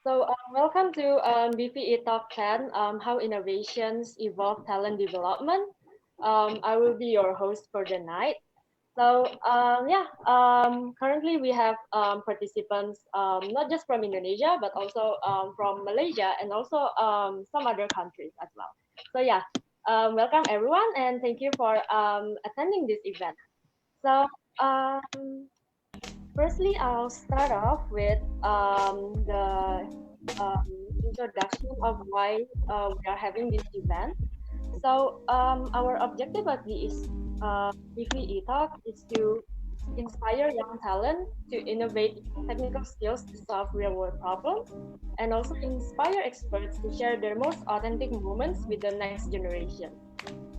Welcome to BPE Talk 10, How Innovations Evolve Talent Development. I will be your host for the night. Currently we have participants not just from Indonesia, but also from Malaysia and also some other countries as well. Welcome everyone and thank you for attending this event. So, um, Firstly, I'll start off with the um, introduction of why we are having this event. Our objective of this BPE talk is to inspire young talent to innovate technical skills to solve real world problems and also inspire experts to share their most authentic moments with the next generation.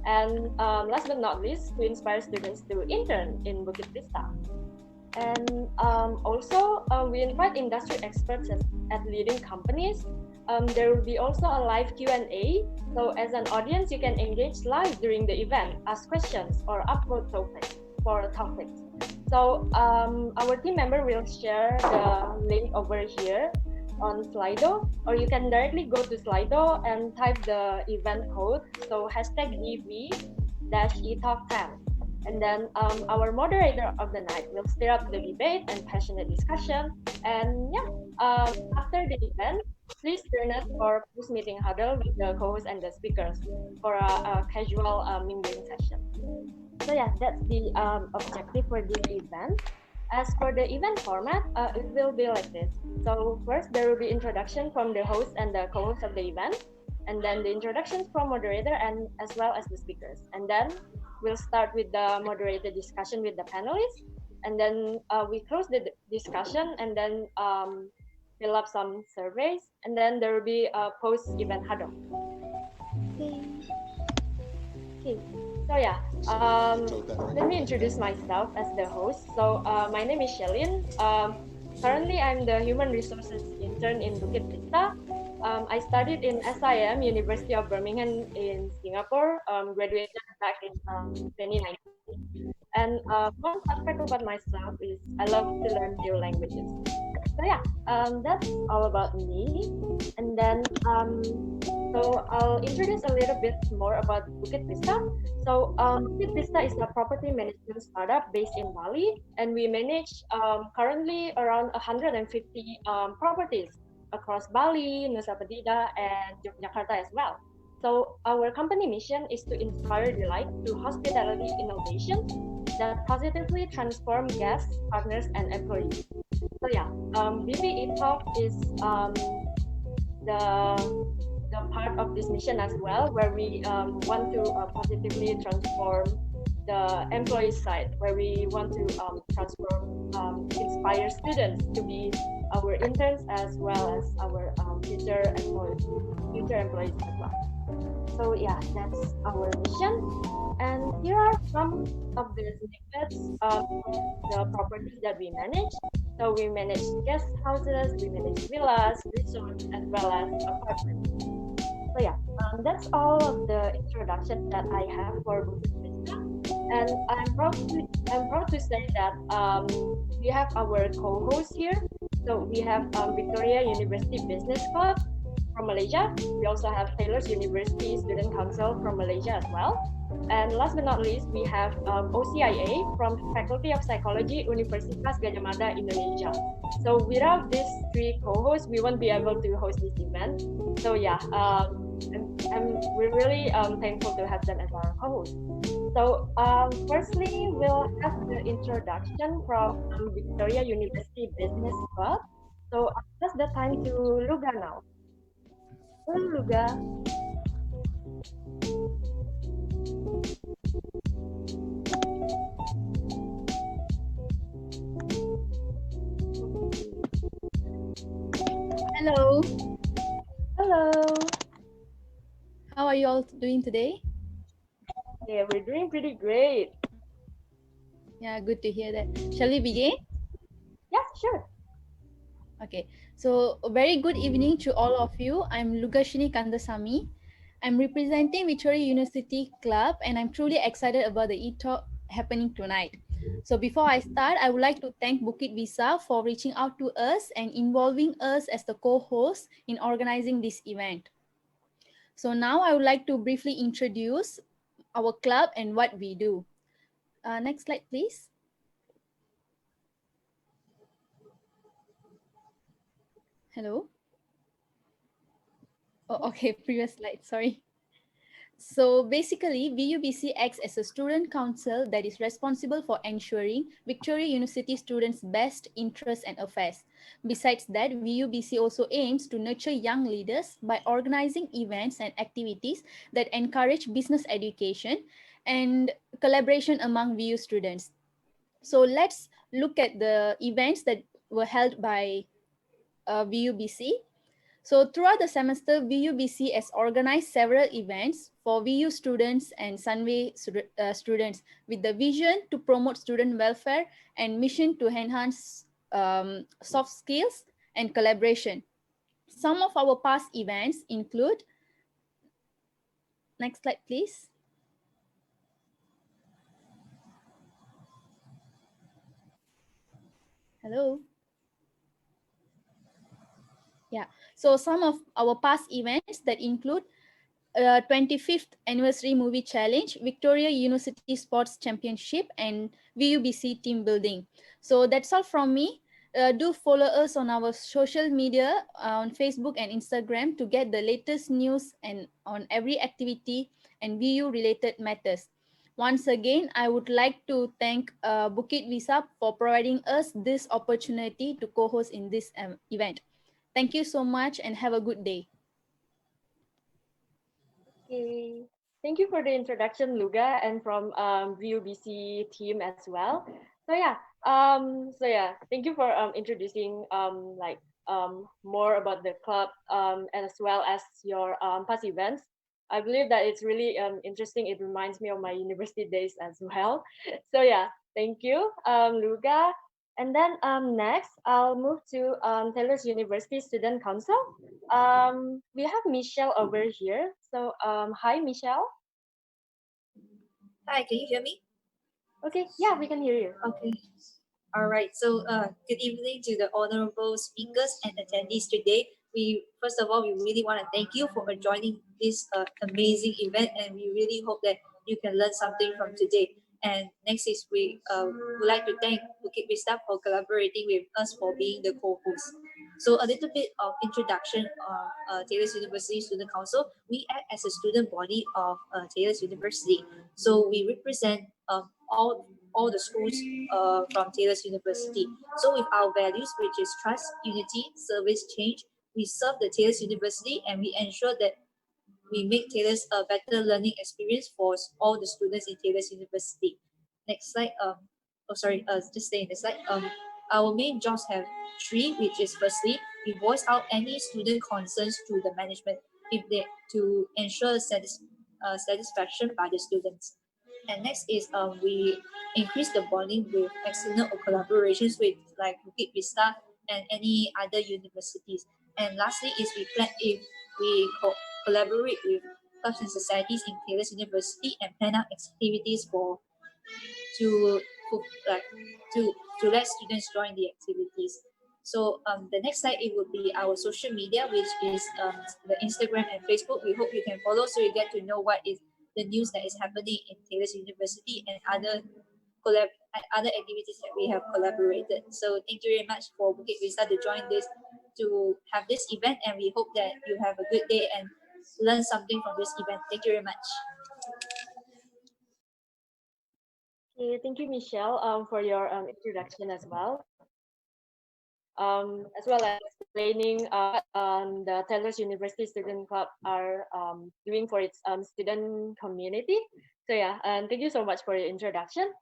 And last but not least, to inspire students to intern in Bukit Vista. And we invite industry experts at leading companies. There will be also a live Q&A. So as an audience, you can engage live during the event, ask questions, or upvote topics for topics. Our team member will share the link over here on Slido, or you can directly go to Slido and type the event code. So hashtag EV-eTalk10. And then our moderator of the night will stir up the debate and passionate discussion. And after the event, please join us for post-meeting huddle with the co-host and the speakers for a casual mingling session. That's the objective for this event. As for the event format, it will be like this. So first, there will be introduction from the host and the co-host of the event, and then the introductions from moderator and as well as the speakers. And then we'll start with the moderated discussion with the panelists, and then we close the discussion and then fill up some surveys, and then there will be a post-event huddle. Okay. Let me introduce myself as the host. My name is Shelin. Currently, I'm the Human Resources Intern in Bukit Vista. I studied in SIM, University of Birmingham in Singapore, graduated back in 2019. And one fun fact about myself is I love to learn new languages. That's all about me. And then, I'll introduce a little bit more about Bukit Vista. Bukit Vista is a property management startup based in Bali, and we manage currently around 150 properties across Bali, Nusa Penida, and Yogyakarta as well. So our company mission is to inspire delight through hospitality innovation that positively transform guests, partners, and employees. BPE Talk is the part of this mission as well, where we want to positively transform the employee side, where we want to inspire students to be our interns as well as our future employees as well. That's our mission. And here are some of the snippets of the properties that we manage. So we manage guest houses, we manage villas, resorts, as well as apartments. That's all of the introduction that I have for Bukit Vista. And I'm proud to say that we have our co-host here. So we have Victoria University Business Club from Malaysia. We also have Taylor's University Student Council from Malaysia as well. And last but not least, we have OCIA from Faculty of Psychology, Universitas Gadjah Mada, Indonesia. So without these three co-hosts, we won't be able to host this event. We're really thankful to have them as our co-hosts. Firstly, we'll have the introduction from Victoria University Business Club. So I'll pass the time to Luga now. Hello, Luga. Hello. Hello. How are you all doing today? Yeah, we're doing pretty great. Yeah, good to hear that. Shall we begin? Yeah, sure. Okay. So, a very good evening to all of you. I'm Lugashini Kandasamy. I'm representing Victoria University Club, and I'm truly excited about the e-talk happening tonight. So before I start, I would like to thank Bukit Vista for reaching out to us and involving us as the co-host in organizing this event. So now I would like to briefly introduce our club and what we do. Next slide, please. Hello. Oh, okay, previous slide, sorry. So basically, VUBC acts as a student council that is responsible for ensuring Victoria University students' best interests and affairs. Besides that, VUBC also aims to nurture young leaders by organizing events and activities that encourage business education and collaboration among VU students. So let's look at the events that were held by VUBC. So throughout the semester, VUBC has organized several events for VU students and Sunway students with the vision to promote student welfare and mission to enhance soft skills and collaboration. Some of our past events include, next slide please. Hello. Yeah, so some of our past events that include 25th Anniversary Movie Challenge, Victoria University Sports Championship, and VUBC team building. So that's all from me. Do follow us on our social media on Facebook and Instagram to get the latest news and on every activity and VU related matters. Once again, I would like to thank Bukit Visa for providing us this opportunity to co-host in this event. Thank you so much and have a good day. Okay. Thank you for the introduction, Luga, and from VUBC team as well. So yeah, thank you for introducing more about the club and as well as your past events. I believe that it's really interesting. It reminds me of my university days as well. So yeah, thank you, Luga. And then next, I'll move to Taylor's University Student Council. We have Michelle over here. So hi, Michelle. Hi, can you hear me? Okay, yeah, we can hear you. Okay. All right. So, good evening to the honorable speakers and attendees today. We first of all, we really want to thank you for joining this amazing event, and we really hope that you can learn something from today. And next is we would like to thank Bukit Vista for collaborating with us for being the co-host. So a little bit of introduction of Taylor's University Student Council. We act as a student body of Taylor's University. So we represent all the schools from Taylor's University. So with our values, which is trust, unity, service, change, we serve the Taylor's University and we ensure that we make Taylor's a better learning experience for all the students in Taylor's University. Next slide. Just stay in the slide. Our main jobs have three, which is firstly, we voice out any student concerns to the management if they to ensure satisfaction by the students. And next is we increase the bonding with external collaborations with like Bukit Vista and any other universities. And lastly is we plan if we collaborate with clubs and societies in Taylor's University and plan out activities for to like to let students join the activities. So the next slide it would be our social media, which is the Instagram and Facebook. We hope you can follow so you get to know what is the news that is happening in Taylor's University and other activities that we have collaborated. So thank you very much for Bukit Vista to join this to have this event, and we hope that you have a good day and learn something from this event. Thank you very much. Okay, thank you, Michelle, for your introduction as well as explaining what the Taylor's University Student Club are doing for its student community. So yeah, and thank you so much for your introduction.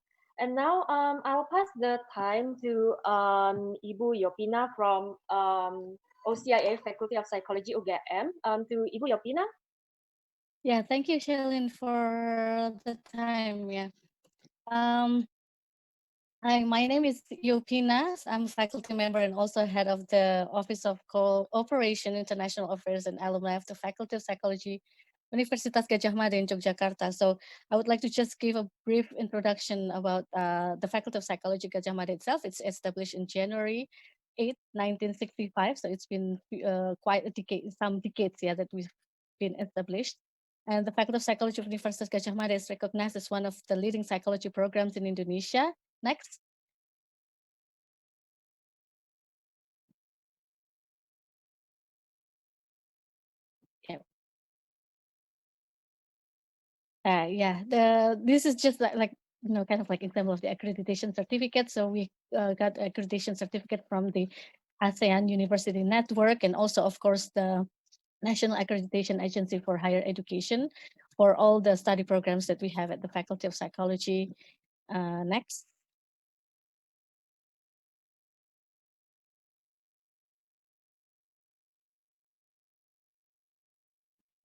And now I'll pass the time to Ibu Yopina from OCIA Faculty of Psychology UGM. To Ibu Yopina. Yeah, thank you, Shalin, for the time. Yeah. Um, my name is Yopina. I'm a faculty member and also head of the Office of Cooperation, International Affairs, and Alumni of the Faculty of Psychology Universitas Gadjah Mada in Yogyakarta. So I would like to just give a brief introduction about the Faculty of Psychology Gadjah Mada itself. It's established in January 8, 1965. So it's been quite a decade, some decades, yeah, that we've been established. And the Faculty of Psychology of Universitas Gadjah Mada is recognized as one of the leading psychology programs in Indonesia. Next. Yeah. Yeah, this is just like kind of like example of the accreditation certificate. So we got accreditation certificate from the ASEAN University Network, and also, of course, the National Accreditation Agency for Higher Education for all the study programs that we have at the Faculty of Psychology. Next.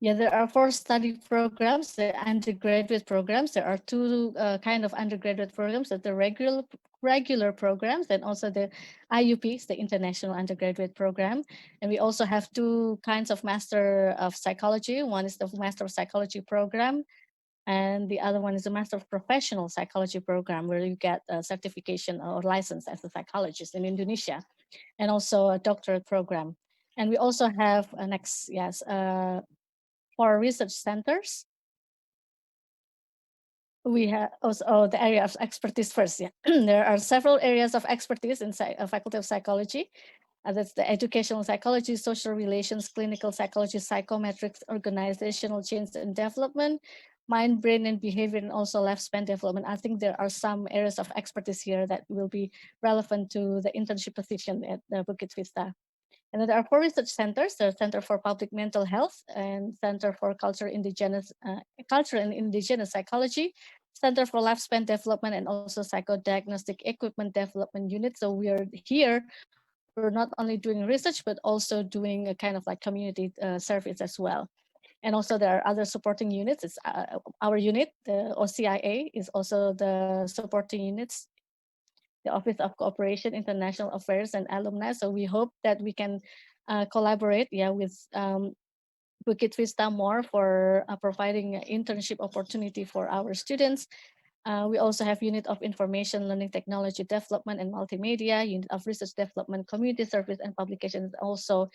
Yeah, there are 4 study programs, the undergraduate programs. There are 2 kind of undergraduate programs, that the regular programs, and also the IUPs, the International Undergraduate Program. And we also have 2 kinds of Master of Psychology. One is the Master of Psychology program, and the other one is the Master of Professional Psychology program, where you get a certification or license as a psychologist in Indonesia, and also a doctorate program. And we also have next, yes, for research centers. We have also the area of expertise first. Yeah, there are several areas of expertise in Faculty of Psychology. That's the educational psychology, social relations, clinical psychology, psychometrics, organizational change and development, mind, brain, and behavior, and also lifespan development. I think there are some areas of expertise here that will be relevant to the internship position at the Bukit Vista. And then there are 4 research centers: the Center for Public Mental Health and Center for Culture and Indigenous Psychology, Center for Lifespan Development, and also Psychodiagnostic Equipment Development Unit. So we are here, we're not only doing research, but also doing a kind of like community service as well. And also there are other supporting units. It's our unit, the OCIA, is also the supporting units, the Office of Cooperation, International Affairs, and Alumni. So we hope that we can collaborate, with Bukit Vista more for providing internship opportunity for our students. We also have Unit of Information, Learning Technology Development and Multimedia, Unit of Research Development, Community Service and Publications, also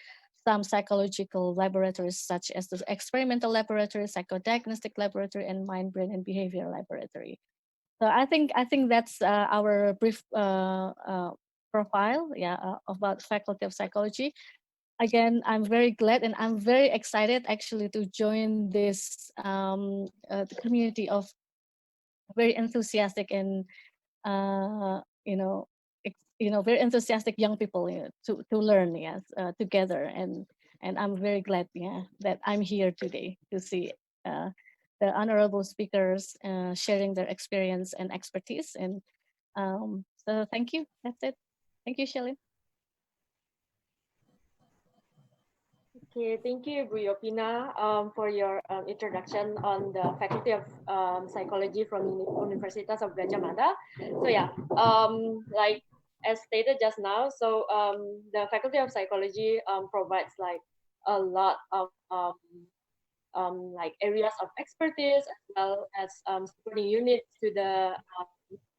some psychological laboratories such as the Experimental Laboratory, Psychodiagnostic Laboratory, and Mind, Brain, and Behavior Laboratory. So I think that's our brief profile, about Faculty of Psychology. Again, I'm very glad and I'm very excited actually to join this the community of very enthusiastic and very enthusiastic young people, to learn, yes, together. And I'm very glad, that I'm here today to see uh, the honorable speakers sharing their experience and expertise. And so thank you. That's it. Thank you, Shelly. Okay, thank you, Bu Yopina, for your introduction on the Faculty of Psychology from Universitas of Gadjah Mada. So yeah, like as stated just now, so the Faculty of Psychology provides like a lot of like areas of expertise, as well as supporting units to the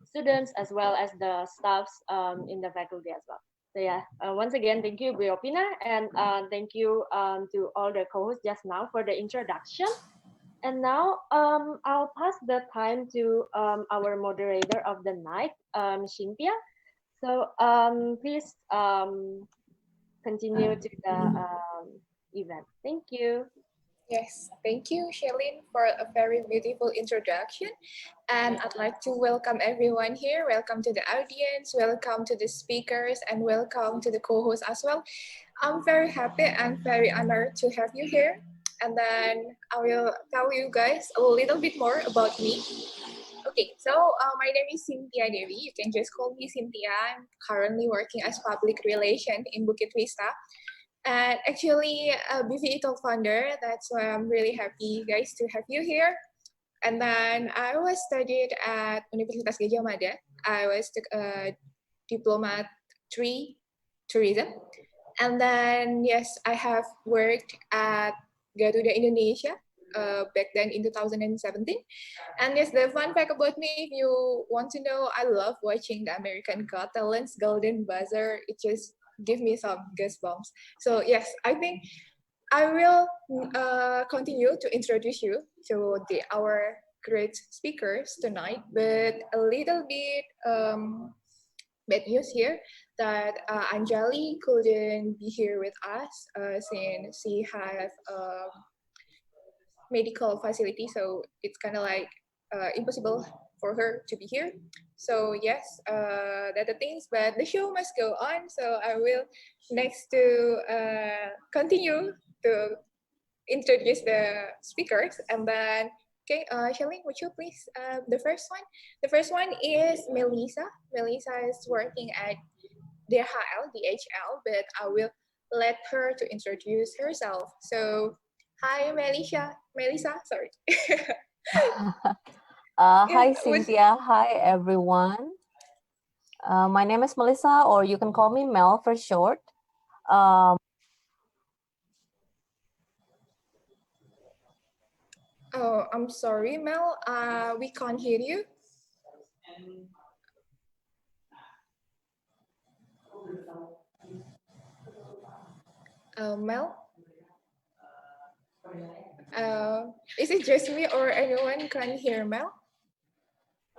students, as well as the staffs in the faculty as well. So yeah, once again, thank you, Briopina, and thank you to all the co-hosts just now for the introduction. And now I'll pass the time to our moderator of the night, Cynthia. So please continue to the event. Thank you. Yes, thank you, Shelin, for a very beautiful introduction. And I'd like to welcome everyone here. Welcome to the audience, welcome to the speakers, and welcome to the co-host as well. I'm very happy and very honored to have you here. And then I will tell you guys a little bit more about me. Okay, so my name is Cynthia Devi. You can just call me Cynthia. I'm currently working as public relation in Bukit Vista. And actually, a BVITO founder. That's why I'm really happy, guys, to have you here. And then I was studied at Universitas Gadjah Mada. I was Diploma 3 Tourism. And then, yes, I have worked at Garuda Indonesia back then in 2017. And yes, the fun fact about me, if you want to know, I love watching the American Got Talent's Golden Buzzer. It just gives me some goosebumps. So yes, I think I will continue to introduce you to our great speakers tonight, but a little bit bad news here that Anjali couldn't be here with us since she have medical facility, so it's kind of like impossible for her to be here. So yes, that the things, but the show must go on. So I will next to continue to introduce the speakers, and then okay, Shelly, would you please the first one? The first one is Melissa. Melissa is working at DHL, but I will let her to introduce herself. So, hi, Melissa, sorry. Hi, Yes, Cynthia. Hi, everyone. My name is Melissa, or you can call me Mel for short. oh, I'm sorry, Mel. We can't hear you. Mel, is it just me or anyone can hear Mel?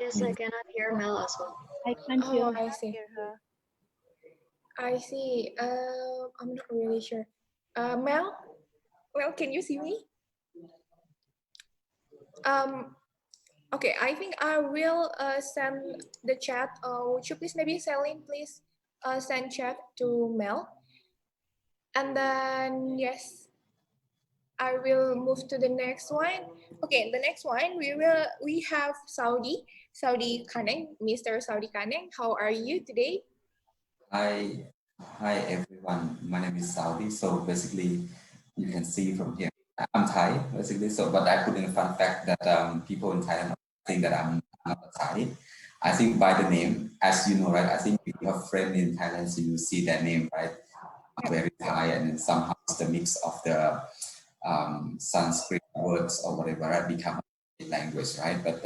Yes, I cannot hear Mel as well. I can't hear. Oh, I see. I see. I'm not really sure. Mel, can you see me? Okay, I think I will send the chat. Would you please maybe Celine, please send chat to Mel. And then yes, I will move to the next one. Okay, the next one we have Saudi Kaneng, Mr. Saudi Kaneng. How are you today? Hi everyone. My name is Saudi. So basically, you can see from here, I'm Thai basically. So, but I put in a fun fact that people in Thailand think that I'm not a Thai. I think by the name, as you know, right? I think if you have friends in Thailand, so you see that name, right? Very Thai, and then somehow it's the mix of the Sanskrit words or whatever, right? Become a language, right? But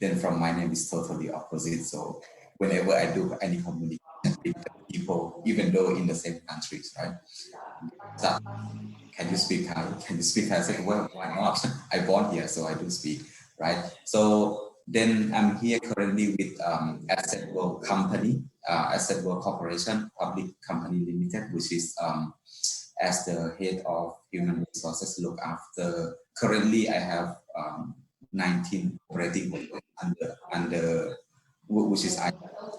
then from my name is totally opposite. So whenever I do any communication with people, even though in the same countries, right? So, can you speak Thai? Can you speak Thai? I said, well, why not? I born here, so I do speak, right? So then I'm here currently with Asset World Company, Asset World Corporation, Public Company Limited, which is as the head of human resources, look after. Currently, I have 19 operating workers under which is I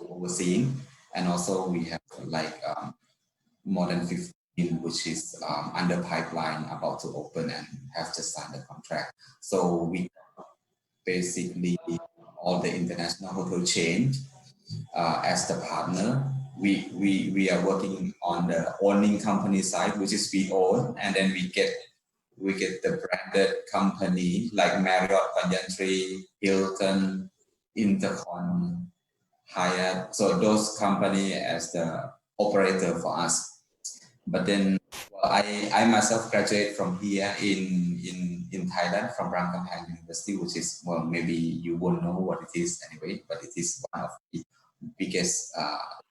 overseeing, and also we have like more than 15 which is under pipeline, about to open and have just signed the contract. So we basically all the international hotel chain as the partner. We are working on the owning company side, which is we own, and then we get the branded company like Marriott, Banyan Tree, Hilton, Intercon, Hyatt. So those company as the operator for us. But then I myself graduate from here in Thailand from Rangkaphan University, which is, well, maybe you won't know what it is anyway, but it is one of the biggest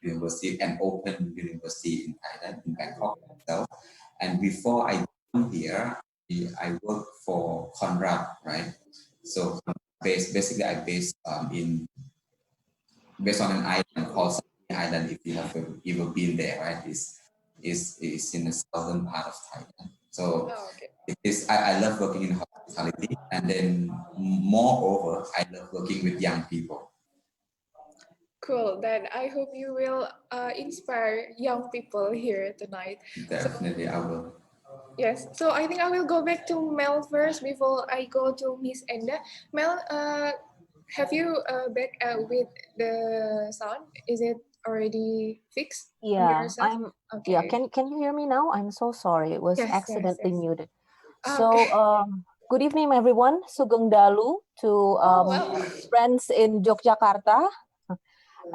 university and open university in Thailand, in Bangkok itself. And before I come here, I worked for Conrad, right? So basically I based based on an island called Sami Island. If you have ever been there, right? Is in the southern part of Thailand. So Okay. it is. I love working in hospitality, and then moreover, I love working with young people. Cool. Then I hope you will inspire young people here tonight. Definitely, I will. Yes. So I think I will go back to Mel first before I go to Miss Enda. Mel, have you back with the sound? Is it already fixed on Yeah, your side? Okay. yeah. Can you hear me now? I'm so sorry. It was Yes, yes, accidentally yes. muted. Okay. So, good evening, everyone. Sugeng Dalu to Wow. friends in Yogyakarta.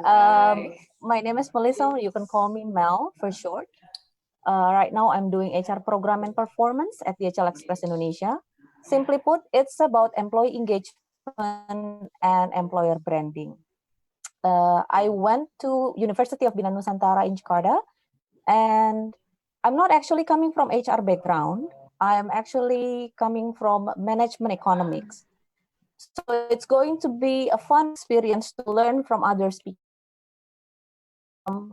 Hi. My name is Melissa. You can call me Mel for short. Right now, I'm doing HR program and performance at DHL Express Indonesia. Simply put, it's about employee engagement and employer branding. I went to University of Bina Nusantara in Jakarta, and I'm not actually coming from HR background. I'm actually coming from management economics. So it's going to be a fun experience to learn from other speakers.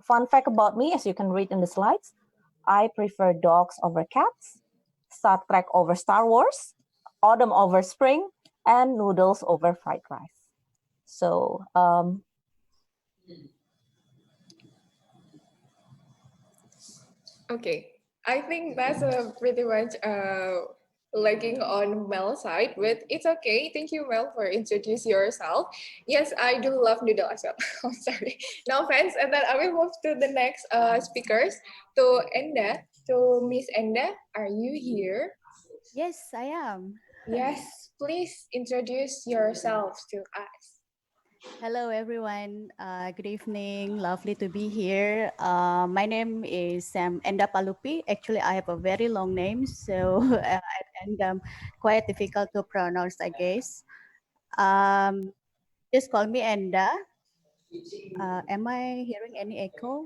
Fun fact about me, as you can read in the slides, I prefer dogs over cats, Star Trek over Star Wars, autumn over spring, and noodles over fried rice. So Okay, I think that's a pretty much lagging on Mel's side, but it's okay. Thank you, Mel, for introducing yourself. Yes, I do love noodle as well. I'm sorry, no offense. And then I will move to the next speakers, to Enda, to Miss Enda. Are you here? Yes, I am. Yes, please introduce yourself to us. Hello, everyone. Good evening. Lovely to be here. My name is Enda Palupi. Actually, I have a very long name, so and quite difficult to pronounce, I guess. Um, just call me Enda. Am I hearing any echo?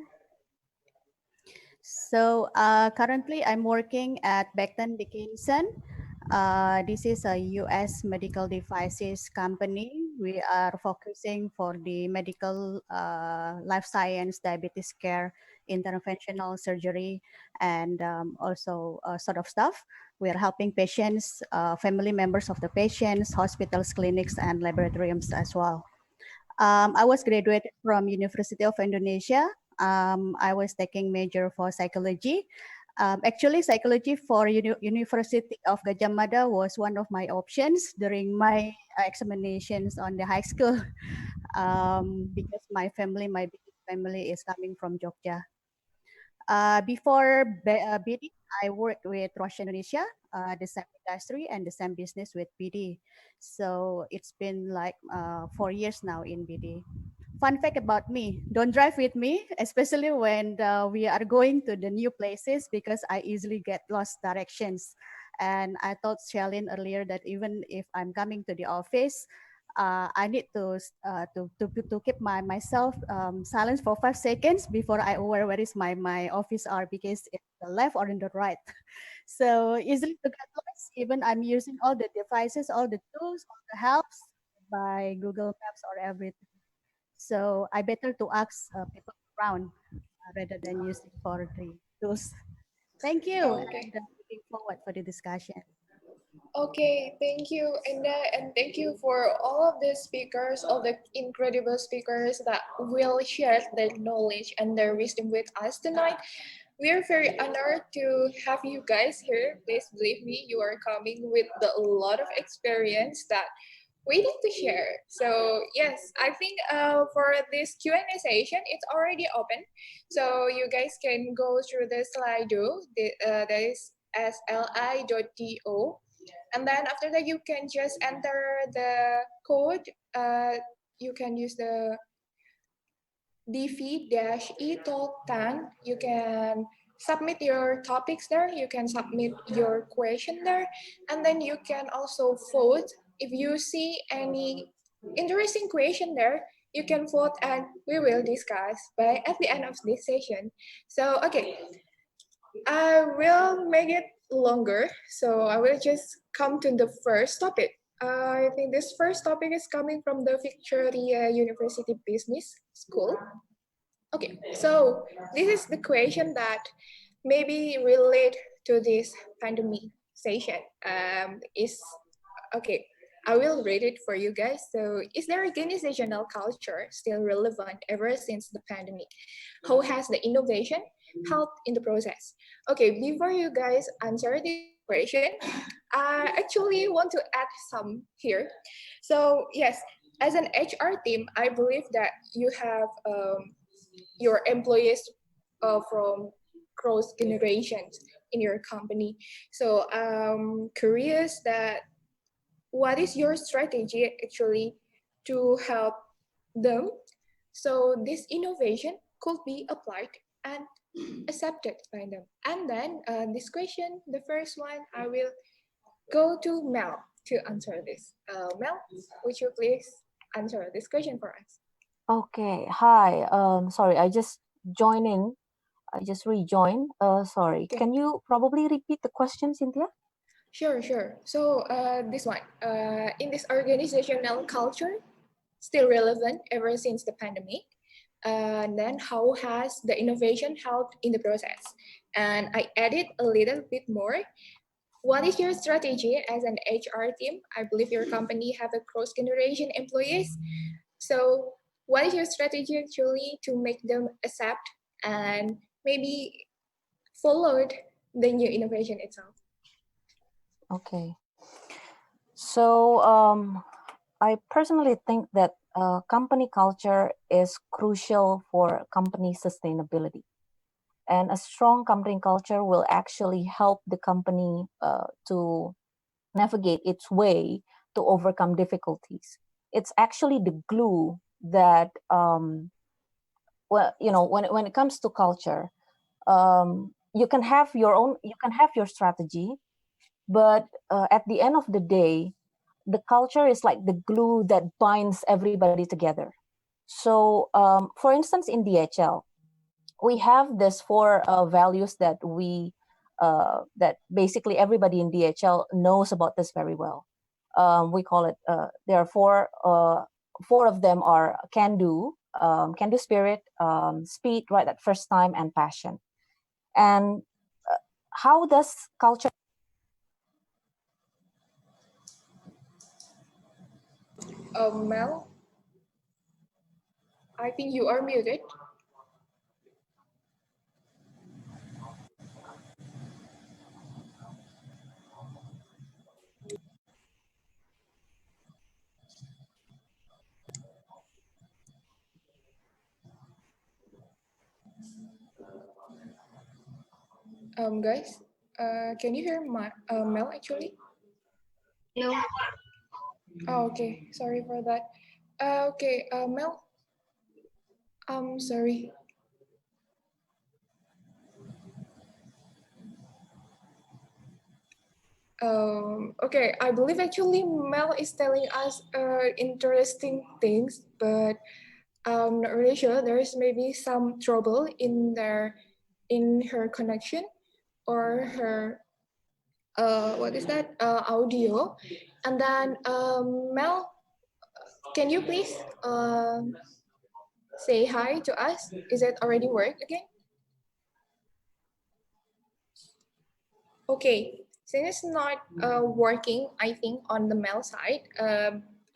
So currently, I'm working at Becton Dickinson. This is a U.S. medical devices company. We are focusing for the medical, life science, diabetes care, interventional surgery, and also sort of stuff. We are helping patients, family members of the patients, hospitals, clinics, and laboratoriums as well. I was graduated from University of Indonesia. I was taking major for psychology. Actually, psychology for University of Gajah Mada was one of my options during my examinations on the high school, because my big family is coming from Jogja. Before BD, I worked with Roche Indonesia, the same industry and the same business with BD. So it's been like 4 years now in BD. Fun fact about me, don't drive with me, especially when we are going to the new places because I easily get lost directions. And I told Shalin earlier that even if I'm coming to the office, I need to keep myself silent for 5 seconds before I aware where is my office are because it's the left or in the right. So easily to get lost. Even I'm using all the devices, all the tools, all the helps by Google Maps or everything. So I better to ask people around rather than using for the tools. Thank you, Okay. and looking forward for the discussion. Okay, thank you, Enda, and thank you for all of the speakers, all the incredible speakers that will share their knowledge and their wisdom with us tonight. We are very honored to have you guys here. Please believe me, you are coming with a lot of experience that we need to share. So yes, I think for this Q&A session, it's already open. So you guys can go through the Slido, that is sli.do. And then after that, you can just enter the code. You can use the DV-E-Talk10. You can submit your topics there. You can submit your question there. And then you can also vote. If you see any interesting question there, you can vote and we will discuss by at the end of this session. So, okay, I will make it longer. So I will just come to the first topic. I think this first topic is coming from the Victoria University Business School. Okay, so this is the question that maybe relate to this pandemic session. Is okay. I will read it for you guys. So, is their organizational culture still relevant ever since the pandemic? How has the innovation helped in the process? Okay, before you guys answer this question, I actually want to add some here. So, yes, as an HR team, I believe that you have your employees from cross generations in your company. So I'm curious that what is your strategy actually to help them so this innovation could be applied and accepted by them. And then this question, the first one, I will go to Mel to answer this. Mel, would you please answer this question for us? Okay. Hi. Sorry, I just joined in. I just rejoined. Sorry. Okay. Can you probably repeat the question, Cynthia? Sure, sure. So this one, in this organizational culture, still relevant ever since the pandemic. And then how has the innovation helped in the process? And I added a little bit more. What is your strategy as an HR team? I believe your company have a cross-generation employees. So what is your strategy actually to make them accept and maybe followed the new innovation itself? Okay. So I personally think that company culture is crucial for company sustainability. And a strong company culture will actually help the company to navigate its way to overcome difficulties. It's actually the glue that, well, when it comes to culture, you can have your strategy, but at the end of the day, the culture is like the glue that binds everybody together. So, for instance, in DHL, we have this four values that basically everybody in DHL knows about this very well. We call it. There are four. Four of them are can do spirit, speed right at first time, and passion. And how does culture? Mel, I think you are muted. Guys, can you hear my Mel actually? No. Oh, okay. Sorry for that. Okay, Mel. Sorry. Okay, I believe actually Mel is telling us interesting things, but I'm not really sure. There is maybe some trouble in her connection or her what is that audio. And then Mel, can you please say hi to us? Is it already work again? Okay, since it's not working, I think on the Mel side,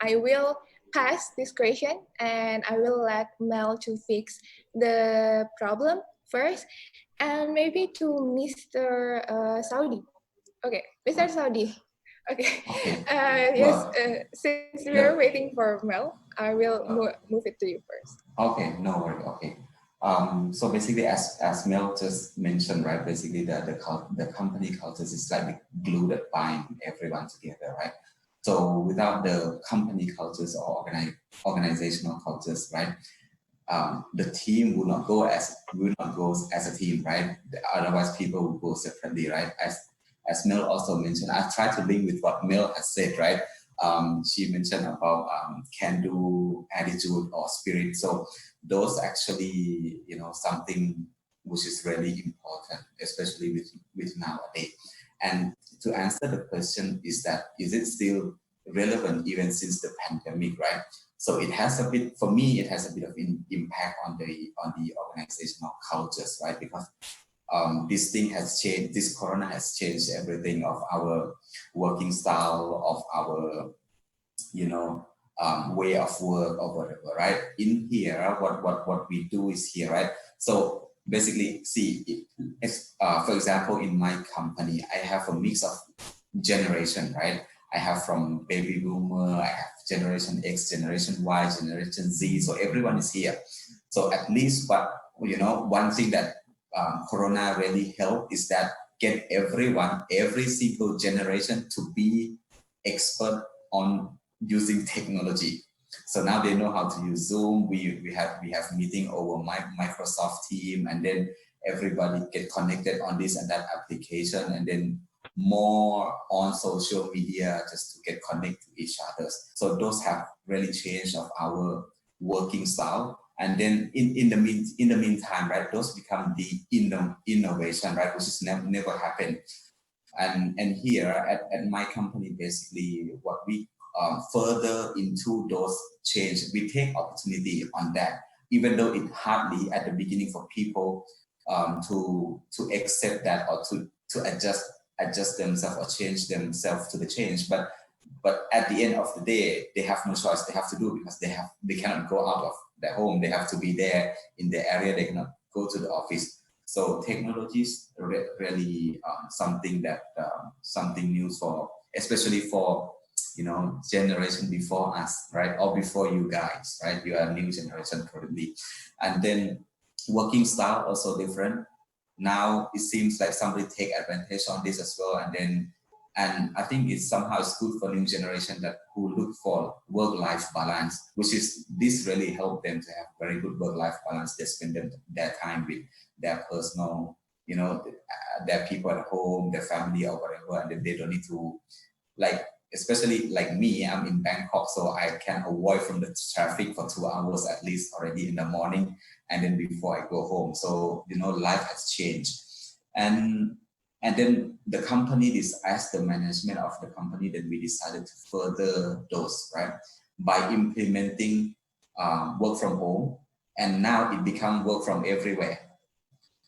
I will pass this question and I will let Mel to fix the problem first, and maybe to Mr. Saudi. Okay, Mr. Saudi. Okay, yes, Well, since we are yeah. waiting for Mel, I will move it to you first. Okay, no worry. Okay. So basically, as Mel just mentioned, right? Basically, the company cultures is like the glue that bind everyone together, right? So without the company cultures or organizational cultures, right? The team will not go as a team, right? Otherwise, people will go separately, right? As Mel also mentioned, I tried to link with what Mel has said, right? She mentioned about can-do attitude or spirit. So those actually, something which is really important, especially with nowadays. And to answer the question is it still relevant even since the pandemic, right? So it has a bit, for me, it has a bit of impact on the organizational cultures, right? Because this thing has changed, this corona has changed everything of our working style, of our, way of work or whatever, right? In here, what we do is here, right? So basically, see, for example, in my company, I have a mix of generation, right? I have from baby boomer, I have generation X, generation Y, generation Z. So everyone is here. So at least, but one thing that Corona really helped is that get everyone, every single generation to be expert on using technology. So now they know how to use Zoom. We have meeting over Microsoft Team, and then everybody get connected on this and that application, and then more on social media just to get connected to each other. So those have really changed of our working style. And then in the meantime, right, those become the innovation, right, which is never happened. And here at my company, basically what we further into those change, we take opportunity on that, even though it hardly at the beginning for people to accept that or to adjust themselves or change themselves to the change. But at the end of the day, they have no choice. They have to do because they cannot go out of their home. They have to be there in the area. They cannot go to the office. So technology is really something that something new for, especially for generation before us, right, or before you guys, right? You are a new generation probably, and then working style also different. Now it seems like somebody take advantage on this as well, and I think it's somehow it's good for new generation that who look for work-life balance, which is this really help them to have very good work-life balance. They spend their time with their personal, their people at home, their family or whatever, and then they don't need to, like, especially like me, I'm in Bangkok, so I can avoid from the traffic for 2 hours at least already in the morning, and then before I go home. So life has changed, and then the company as the management of the company, then we decided to further those, right, by implementing work from home, and now it become work from everywhere.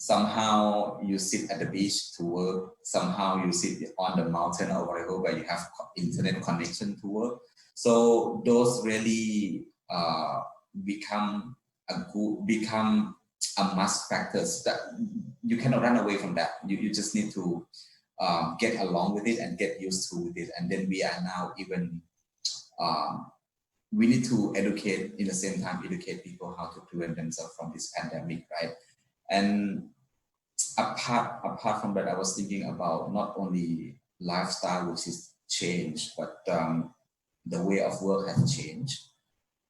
Somehow you sit at the beach to work, somehow you sit on the mountain or whatever where you have internet connection to work. So those really become a must factors that you cannot run away from that. You just need to get along with it and get used to with it. And then we are now even we need to educate, in the same time educate people how to prevent themselves from this pandemic, right? And apart from that, I was thinking about not only lifestyle, which is changed, but the way of work has changed.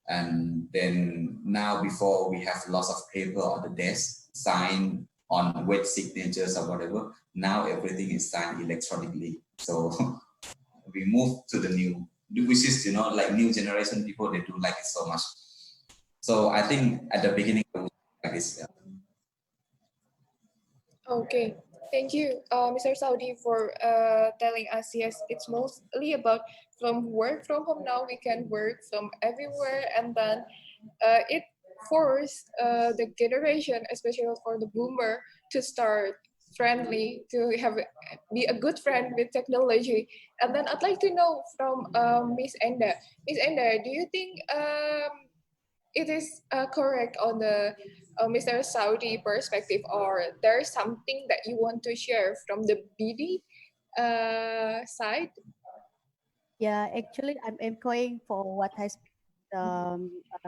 And then now, before we have lots of paper on the desk, signed on wet signatures or whatever. Now everything is signed electronically. So we move to the new, which is like new generation people, they do like it so much. So I think at the beginning, like this. Okay, thank you, Mr. Saudi, for telling us. Yes, it's mostly about from work from home now we can work from everywhere, and then it forced the generation, especially for the boomer, to start friendly, to be a good friend with technology. And then I'd like to know from Miss Enda. Miss Enda, do you think it is correct on the Mr. Saudi perspective, or there's something that you want to share from the BD side? Yeah, actually, I'm echoing for what has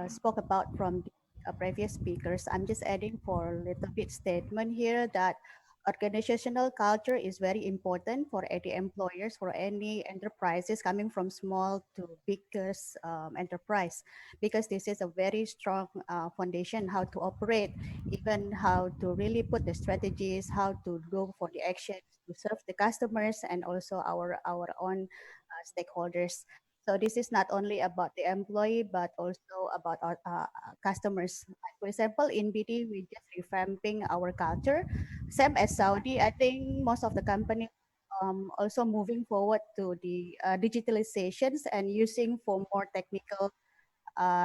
spoke about from the previous speakers. I'm just adding for a little bit statement here that organizational culture is very important for any employers, for any enterprises coming from small to biggest enterprise, because this is a very strong foundation how to operate, even how to really put the strategies, how to go for the actions to serve the customers and also our own stakeholders. So this is not only about the employee, but also about our customers. Like for example, in BD, we just revamping our culture. Same as Saudi, I think most of the company also moving forward to the digitalizations and using for more technical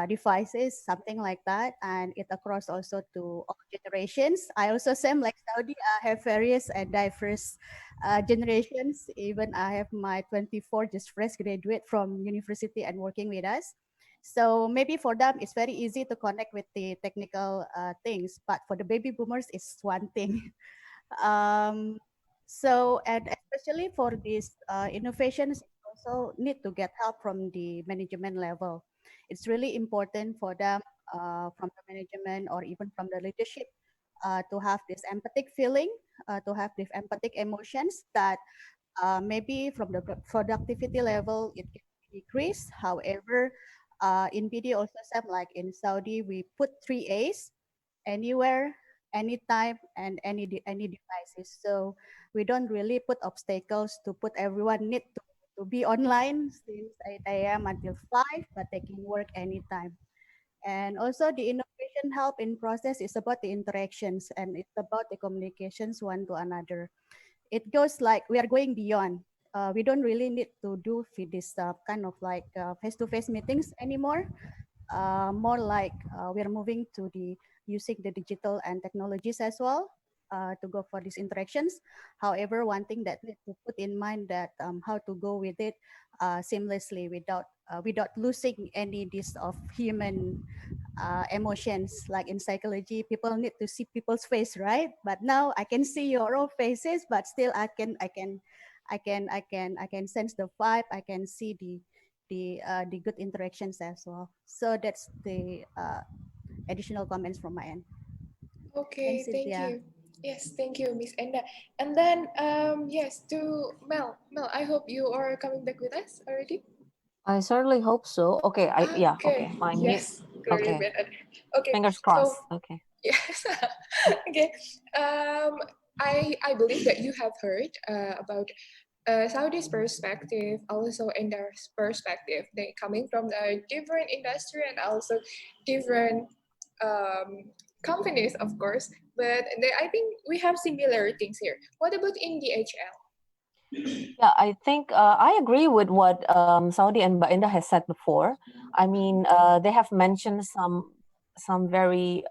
devices, something like that, and it across also to all generations. I also same like Saudi, I have various and diverse generations. Even I have my 24 just fresh graduate from university and working with us. So maybe for them it's very easy to connect with the technical things, but for the baby boomers it's one thing. um, so, and especially for these innovations, also need to get help from the management level. It's really important for them from the management or even from the leadership to have this empathic feeling, to have this empathic emotions that maybe from the productivity level it can decrease. However, in BD also, some like in Saudi, we put 3 A's: anywhere, anytime and any devices. So we don't really put obstacles to put everyone need to be online since 8 a.m. until 5, but they can work anytime. And also the innovation help in process is about the interactions and it's about the communications one to another. It goes like we are going beyond. We don't really need to do this kind of like face-to-face meetings anymore. More like we are moving to the using the digital and technologies as well to go for these interactions. However, one thing that need to put in mind that how to go with it seamlessly without losing any this of human emotions. Like in psychology, people need to see people's face, right? But now I can see your own faces, but still I can sense the vibe. I can see the good interactions as well. So that's the additional comments from my end. Thanks, Okay, thank Cynthia. you. Yes, thank you, Miss Enda. And then, yes, to Mel. Mel, I hope you are coming back with us already. I certainly hope so. Okay, yeah, okay. Okay, My mute. yes, clearly Okay. better. Okay, Fingers so crossed. Okay. yes, okay. I believe that you have heard about Saudi's perspective, also India's perspective. They coming from a different industry and also different um, companies, of course. But I think we have similar things here. What about in DHL? Yeah, I think I agree with what Saudi and Bainda has said before. I mean, they have mentioned some very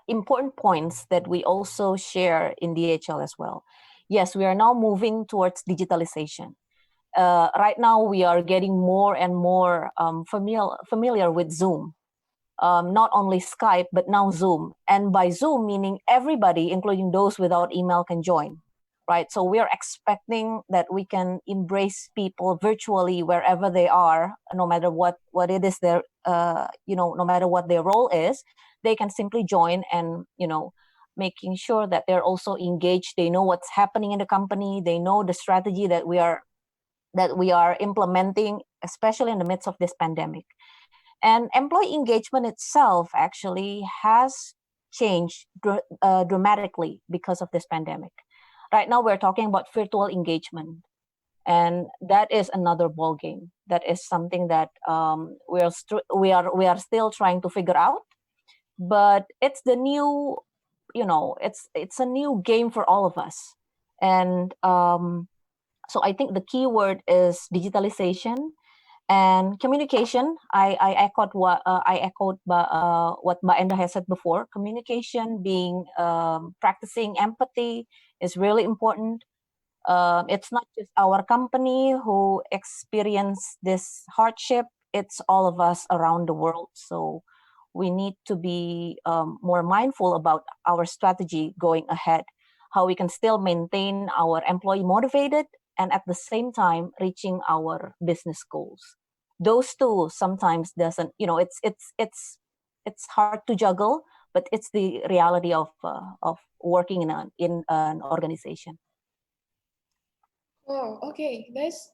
important points that we also share in DHL as well. Yes, we are now moving towards digitalization. Right now, we are getting more and more familiar with Zoom. Not only Skype, but now Zoom. And by Zoom, meaning everybody, including those without email, can join, right? So we are expecting that we can embrace people virtually wherever they are, no matter what it is their, no matter what their role is, they can simply join and, making sure that they're also engaged. They know what's happening in the company. They know the strategy that we are implementing, especially in the midst of this pandemic. And employee engagement itself actually has changed dramatically because of this pandemic. Right now, we're talking about virtual engagement, and that is another ball game. That is something that we are still trying to figure out. But it's the new, it's a new game for all of us, and so I think the key word is digitalization and communication. I echoed what Maenda has said before. Communication, being practicing empathy, is really important. It's not just our company who experience this hardship; it's all of us around the world. So we need to be more mindful about our strategy going ahead, how we can still maintain our employee motivated and at the same time reaching our business goals. Those two sometimes doesn't, it's hard to juggle, but it's the reality of working in an organization. Oh, okay. That's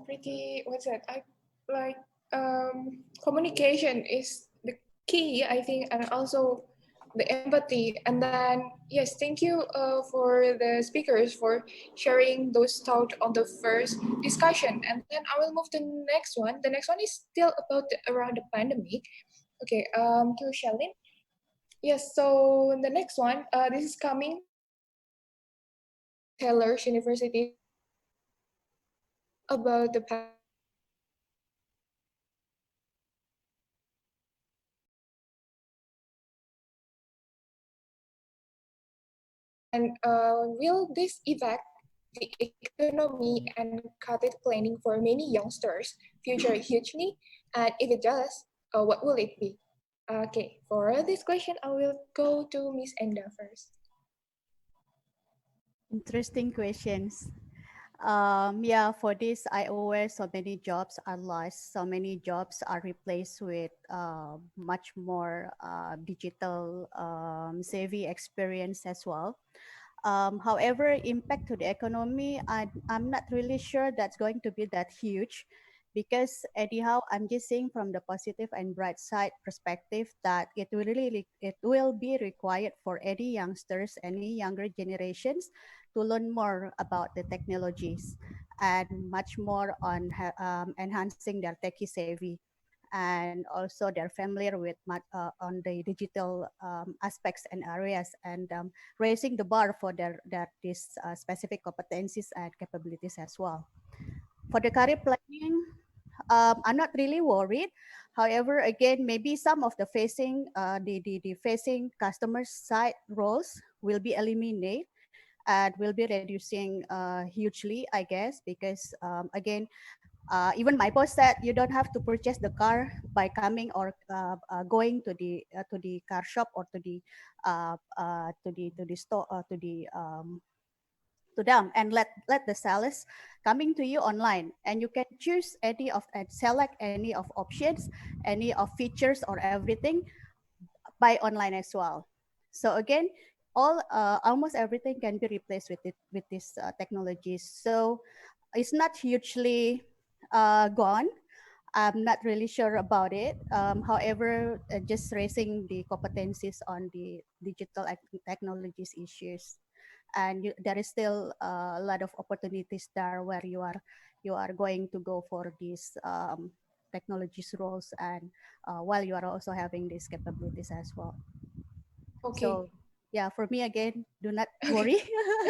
pretty. What's that? I like communication is the key, I think, and also the empathy. And then yes, thank you for the speakers for sharing those thoughts on the first discussion. And then I will move to the next one. The next one is still about around the pandemic. Okay. To Shalin. Yes. So the next one. This is coming Taylor's University about the and will this affect the economy and cut it planning for many youngsters future hugely? And if it does, what will it be? Okay, for this question, I will go to Miss Enda first. Interesting questions. Yeah, for this, I aware so many jobs are lost. So many jobs are replaced with much more digital savvy experience as well. However, impact to the economy, I'm not really sure that's going to be that huge because anyhow, I'm just saying from the positive and bright side perspective that it will be required for any youngsters, any younger generations, to learn more about the technologies and much more on enhancing their techie savvy, and also they're familiar with on the digital aspects and areas, and raising the bar for their these specific competencies and capabilities as well. For the career planning, I'm not really worried. However, again, maybe some of the the facing customer side roles will be eliminated and will be reducing hugely, I guess, because again, even my boss said you don't have to purchase the car by coming or going to the car shop or to the store to them, and let the sellers coming to you online, and you can choose any of and select any of options, any of features or everything by online as well. So again, all almost everything can be replaced with these technologies. So it's not hugely gone. I'm not really sure about it. However, just raising the competencies on the digital technologies issues, and there is still a lot of opportunities there where you are going to go for these technologies roles, and while you are also having these capabilities as well. Okay. So yeah, for me again, do not worry.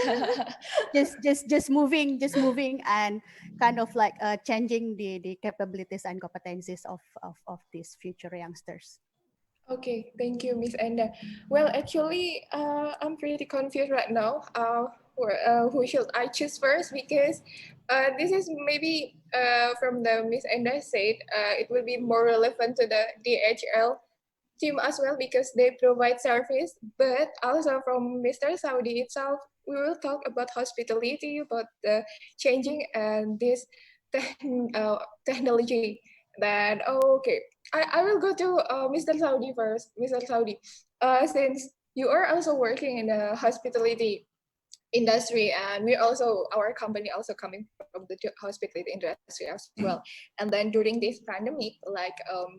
Okay. Just moving and kind of like changing the capabilities and competencies of these future youngsters. Okay, thank you, Miss Enda. Well, actually, I'm pretty confused right now. Who should I choose first? Because this is maybe from the Miss Enda said, it will be more relevant to the DHL team as well because they provide service. But also from Mr. Saudi itself, we will talk about hospitality, about the changing and this technology. That okay, I will go to Mr. Saudi first. Mr. Saudi, since you are also working in the hospitality industry, and we also our company also coming from the hospitality industry as well, and then during this pandemic, like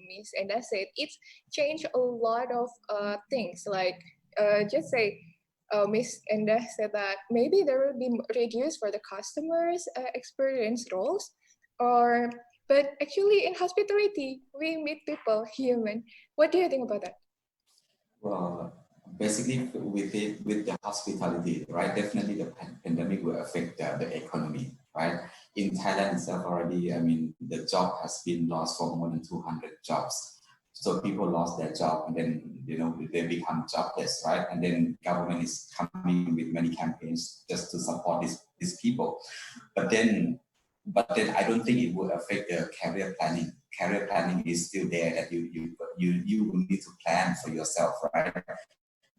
Miss Enda said, it's changed a lot of things, like just say Miss Enda said that maybe there will be reduced for the customers experience roles, or but actually in hospitality we meet people human. What do you think about that? Well, basically with the hospitality, right? Definitely the pandemic will affect the economy, right? In Thailand itself already, I mean, the job has been lost for more than 200 jobs. So people lost their job, and then they become jobless, right? And then government is coming with many campaigns just to support these people. But then I don't think it will affect the career planning. Career planning is still there, that you will need to plan for yourself, right?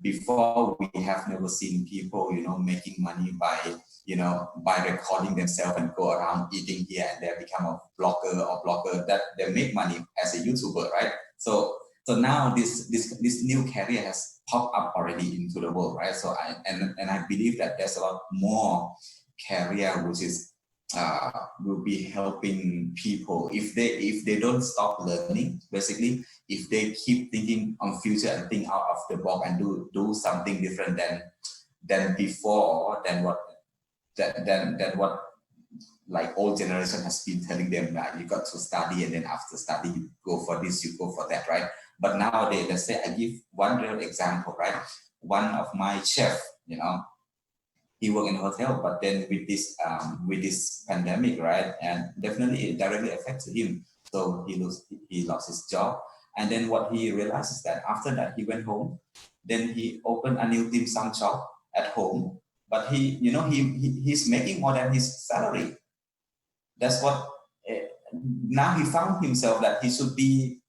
Before, we have never seen people, making money by recording themselves and go around eating here and there, become a blogger that they make money as a YouTuber, right? So now this new career has popped up already into the world, right? So I believe that there's a lot more career which is will be helping people if they don't stop learning. Basically, if they keep thinking on future and think out of the box and do something different than before, than what like old generation has been telling them that you got to study, and then after study you go for this, you go for that, right? But nowadays, let's say I give one real example, right? One of my chef, he worked in a hotel, but then with this pandemic, right, and definitely it directly affected him. So he lost his job, and then what he realized is that after that he went home, then he opened a new dim sum shop at home, but he's making more than his salary. That's what. Now he found himself that he should be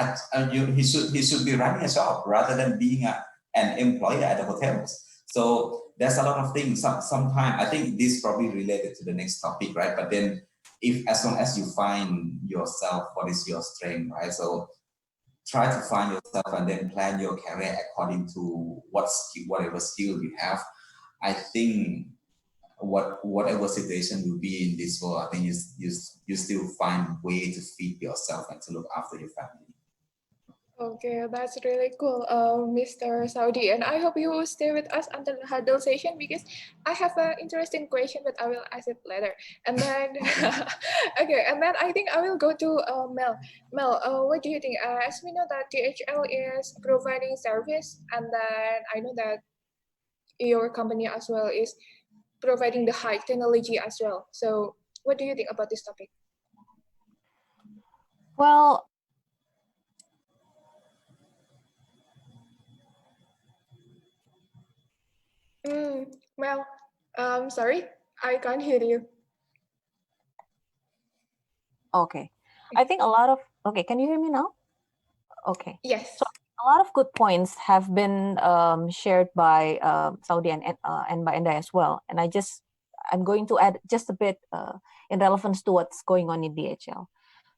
he should be running a shop rather than being an employer at the hotels. So there's a lot of things. Sometimes I think this probably related to the next topic, right? But then, if as long as you find yourself, what is your strength, right? So try to find yourself and then plan your career according to whatever skill you have. I think whatever situation you be in this world, I think you still find way to feed yourself and to look after your family. Okay, that's really cool, Mr. Saudi. And I hope you will stay with us until the huddle session because I have an interesting question, but I will ask it later. And then, okay, and then I think I will go to Mel. Mel, what do you think? As we know that DHL is providing service, and then I know that your company as well is providing the high technology as well. So, what do you think about this topic? Well, Well, sorry, I can't hear you. okay. I think a lot of, okay, can you hear me now? Okay. Yes. So a lot of good points have been shared by Saudi and by Enda as well. And I'm going to add just a bit in relevance to what's going on in DHL.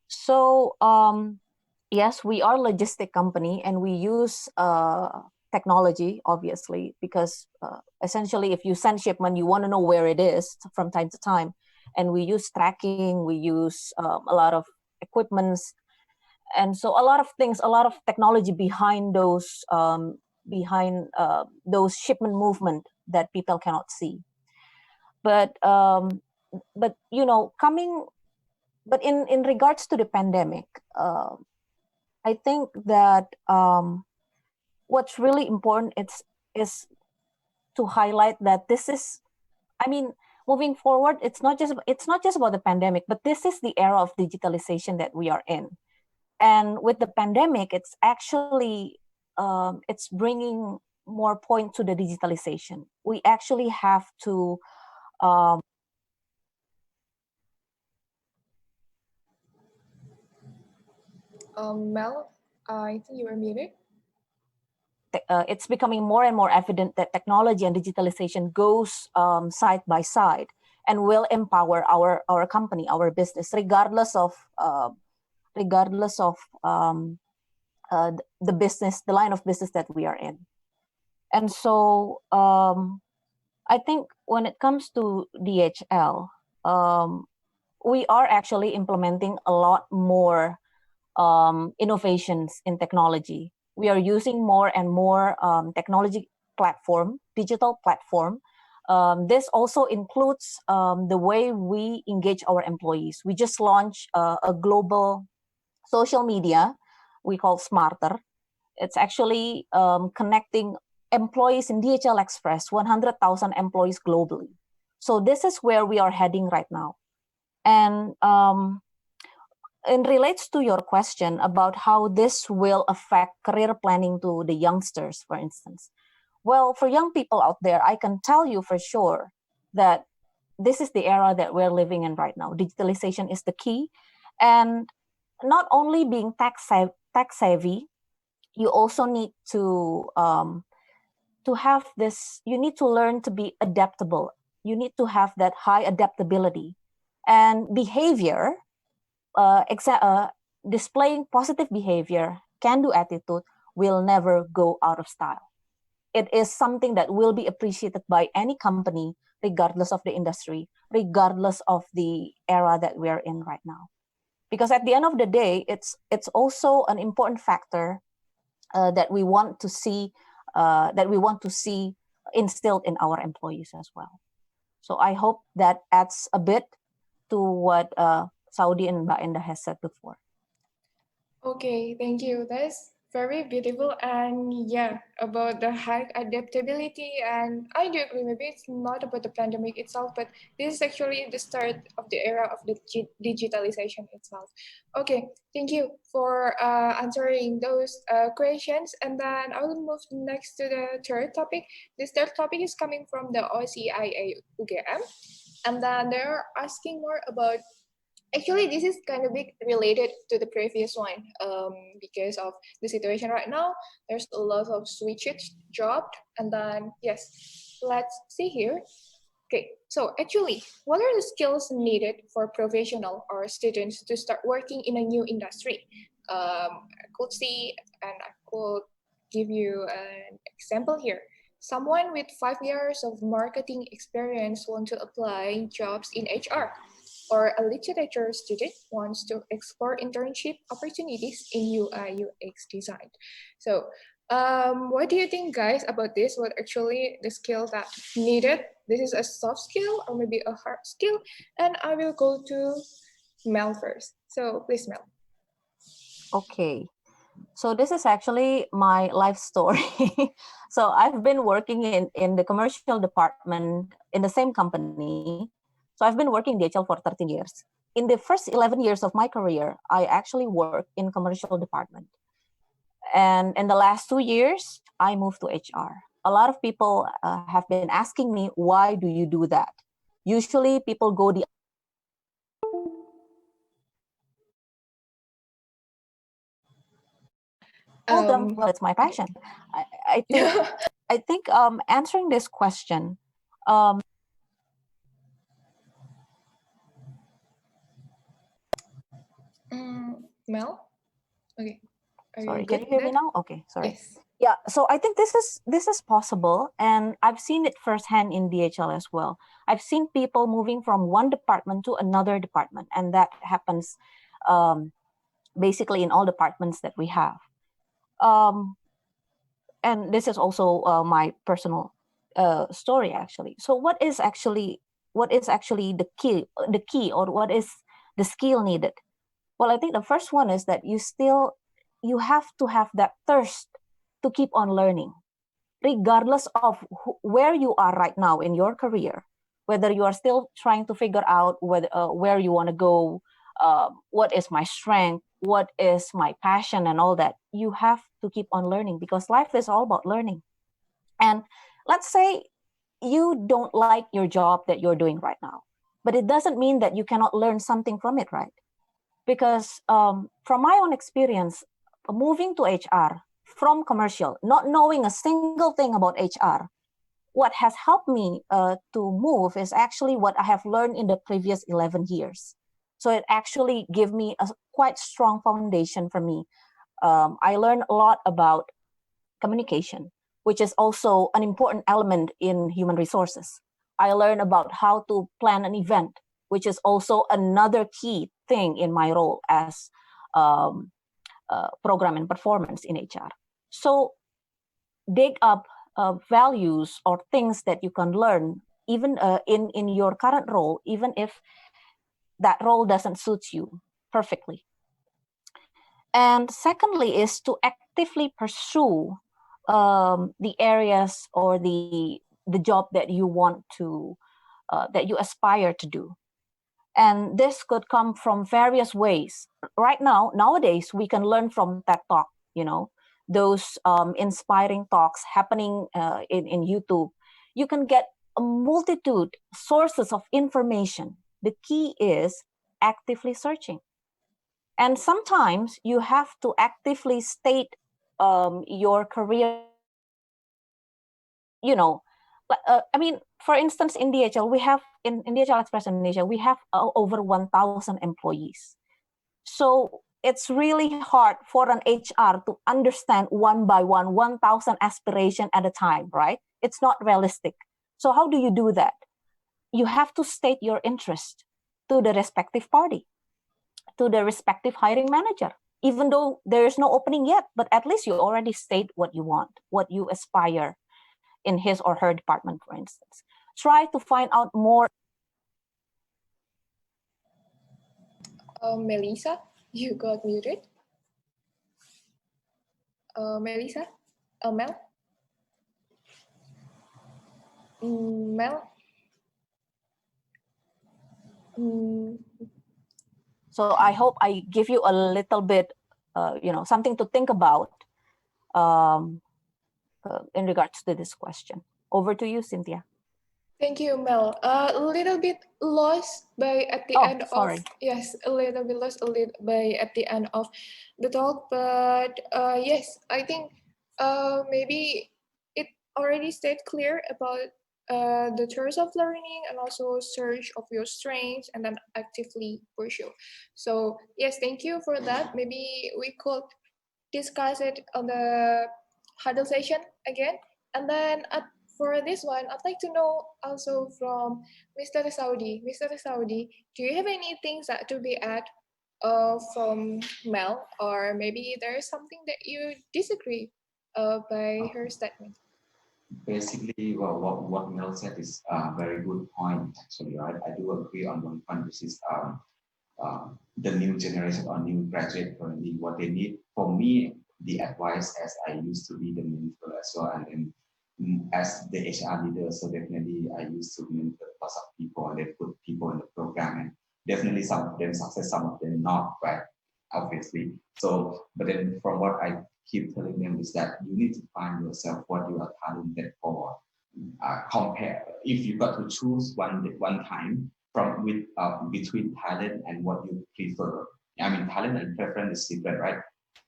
So yes, we are a logistic company and we use technology, obviously, because essentially if you send shipment, you want to know where it is from time to time. And we use tracking, we use a lot of equipments, and so a lot of things, a lot of technology behind those shipment movement that people cannot see. But in regards to the pandemic, I think that what's really important is to highlight that this is, I mean, moving forward, it's not just about the pandemic, but this is the era of digitalization that we are in. And with the pandemic, it's actually it's bringing more point to the digitalization. We actually have to Mel, I think you were muted. It's becoming more and more evident that technology and digitalization goes side by side and will empower our company, our business, regardless of the business, the line of business that we are in. And so I think when it comes to DHL, we are actually implementing a lot more innovations in technology. We are using more and more technology platform, digital platform. This also includes the way we engage our employees. We just launched a global social media we call Smarter. It's actually connecting employees in DHL Express, 100,000 employees globally. So this is where we are heading right now. And it relates to your question about how this will affect career planning to the youngsters, for instance. Well, for young people out there, I can tell you for sure that this is the era that we're living in right now. Digitalization is the key. And not only being tech savvy, you also need to have this, you need to learn to be adaptable. You need to have that high adaptability and behavior, displaying positive behavior, can-do attitude will never go out of style. It is something that will be appreciated by any company, regardless of the industry, regardless of the era that we're in right now. Because at the end of the day, it's also an important factor that we want to see instilled in our employees as well. So I hope that adds a bit to what Saudi and Mbak Enda has said before. Okay, thank you. That's very beautiful. And yeah, about the high adaptability. And I do agree, maybe it's not about the pandemic itself, but this is actually the start of the era of the digitalization itself. Okay, thank you for answering those questions. And then I will move next to the third topic. This third topic is coming from the OCIA UGM. And then they're asking more about, actually, this is kind of big related to the previous one because of the situation right now. There's a lot of switches dropped, and then yes, let's see here. Okay, so actually, what are the skills needed for professional or students to start working in a new industry? I could see, and I could give you an example here. someone with 5 years of marketing experience want to apply jobs in HR, or a literature student wants to explore internship opportunities in UI UX design. So what do you think, guys, about this? What actually the skill that needed? This is a soft skill or maybe a hard skill? And I will go to Mel first. So please, Mel. Okay. So this is actually my life story. So I've been working in the commercial department in the same company. So I've been working DHL for 13 years. In the first 11 years of my career, I actually worked in commercial department. And in the last 2 years, I moved to HR. A lot of people have been asking me, why do you do that? Usually people go the told them, well, it's my passion. I think answering this question, Mel? Okay. Are sorry, you can good you hear with me that? now? Okay, sorry. Yes. Yeah, so I think this is possible, and I've seen it firsthand in DHL as well. I've seen people moving from one department to another department, and that happens basically in all departments that we have. And this is also my personal story, actually. So what is actually the key, or what is the skill needed? Well, I think the first one is that you have to have that thirst to keep on learning, regardless of where you are right now in your career, whether you are still trying to figure out where you want to go, what is my strength, what is my passion, and all that. You have to keep on learning, because life is all about learning. And let's say you don't like your job that you're doing right now, but it doesn't mean that you cannot learn something from it, right? Because from my own experience, moving to HR from commercial, not knowing a single thing about HR, what has helped me to move is actually what I have learned in the previous 11 years. So it actually gave me a quite strong foundation for me. I learned a lot about communication, which is also an important element in human resources. I learned about how to plan an event, which is also another key thing in my role as program and performance in HR. So dig up values or things that you can learn even in your current role, even if that role doesn't suit you perfectly. And secondly is to actively pursue the areas or the job that you want to that you aspire to do. And this could come from various ways. Right now, nowadays, we can learn from TED Talk, those inspiring talks happening in YouTube. You can get a multitude sources of information. The key is actively searching. And sometimes you have to actively state your career, I mean, for instance, in DHL, we have, in DHL Express Indonesia, we have over 1,000 employees. So it's really hard for an HR to understand one by one, 1,000 aspiration at a time, right? It's not realistic. So how do you do that? You have to state your interest to the respective party, to the respective hiring manager, even though there is no opening yet, but at least you already state what you want, what you aspire in his or her department, for instance. Try to find out more. Melissa, you got muted. Melissa? Mel? Mel? So I hope I give you a little bit, something to think about in regards to this question. Over to you, Cynthia. Thank you, Mel. A little bit lost by at the end sorry. of a little bit lost by at the end of the talk, but yes, I think maybe it already stayed clear about the terms of learning and also search of your strengths and then actively pursue. So yes, thank you for that. Maybe we could discuss it on the huddle session again. And then at for this one, I'd like to know also from Mr. Saudi. Mr. Saudi, do you have anything that to be add from Mel, or maybe there is something that you disagree by her statement? Basically, well, what Mel said is a very good point, actually, right? I do agree on one point, which is the new generation or new graduate currently, what they need. For me, the advice, as I used to be the mentor as well, and then as the HR leader, so definitely I used to mentor lots of people and they put people in the program, and definitely some of them success, some of them not, right? Obviously. So, but then from what I keep telling them is that you need to find yourself what you are talented for. Compare if you got to choose one time from with between talent and what you prefer. I mean, talent and preference is different, right?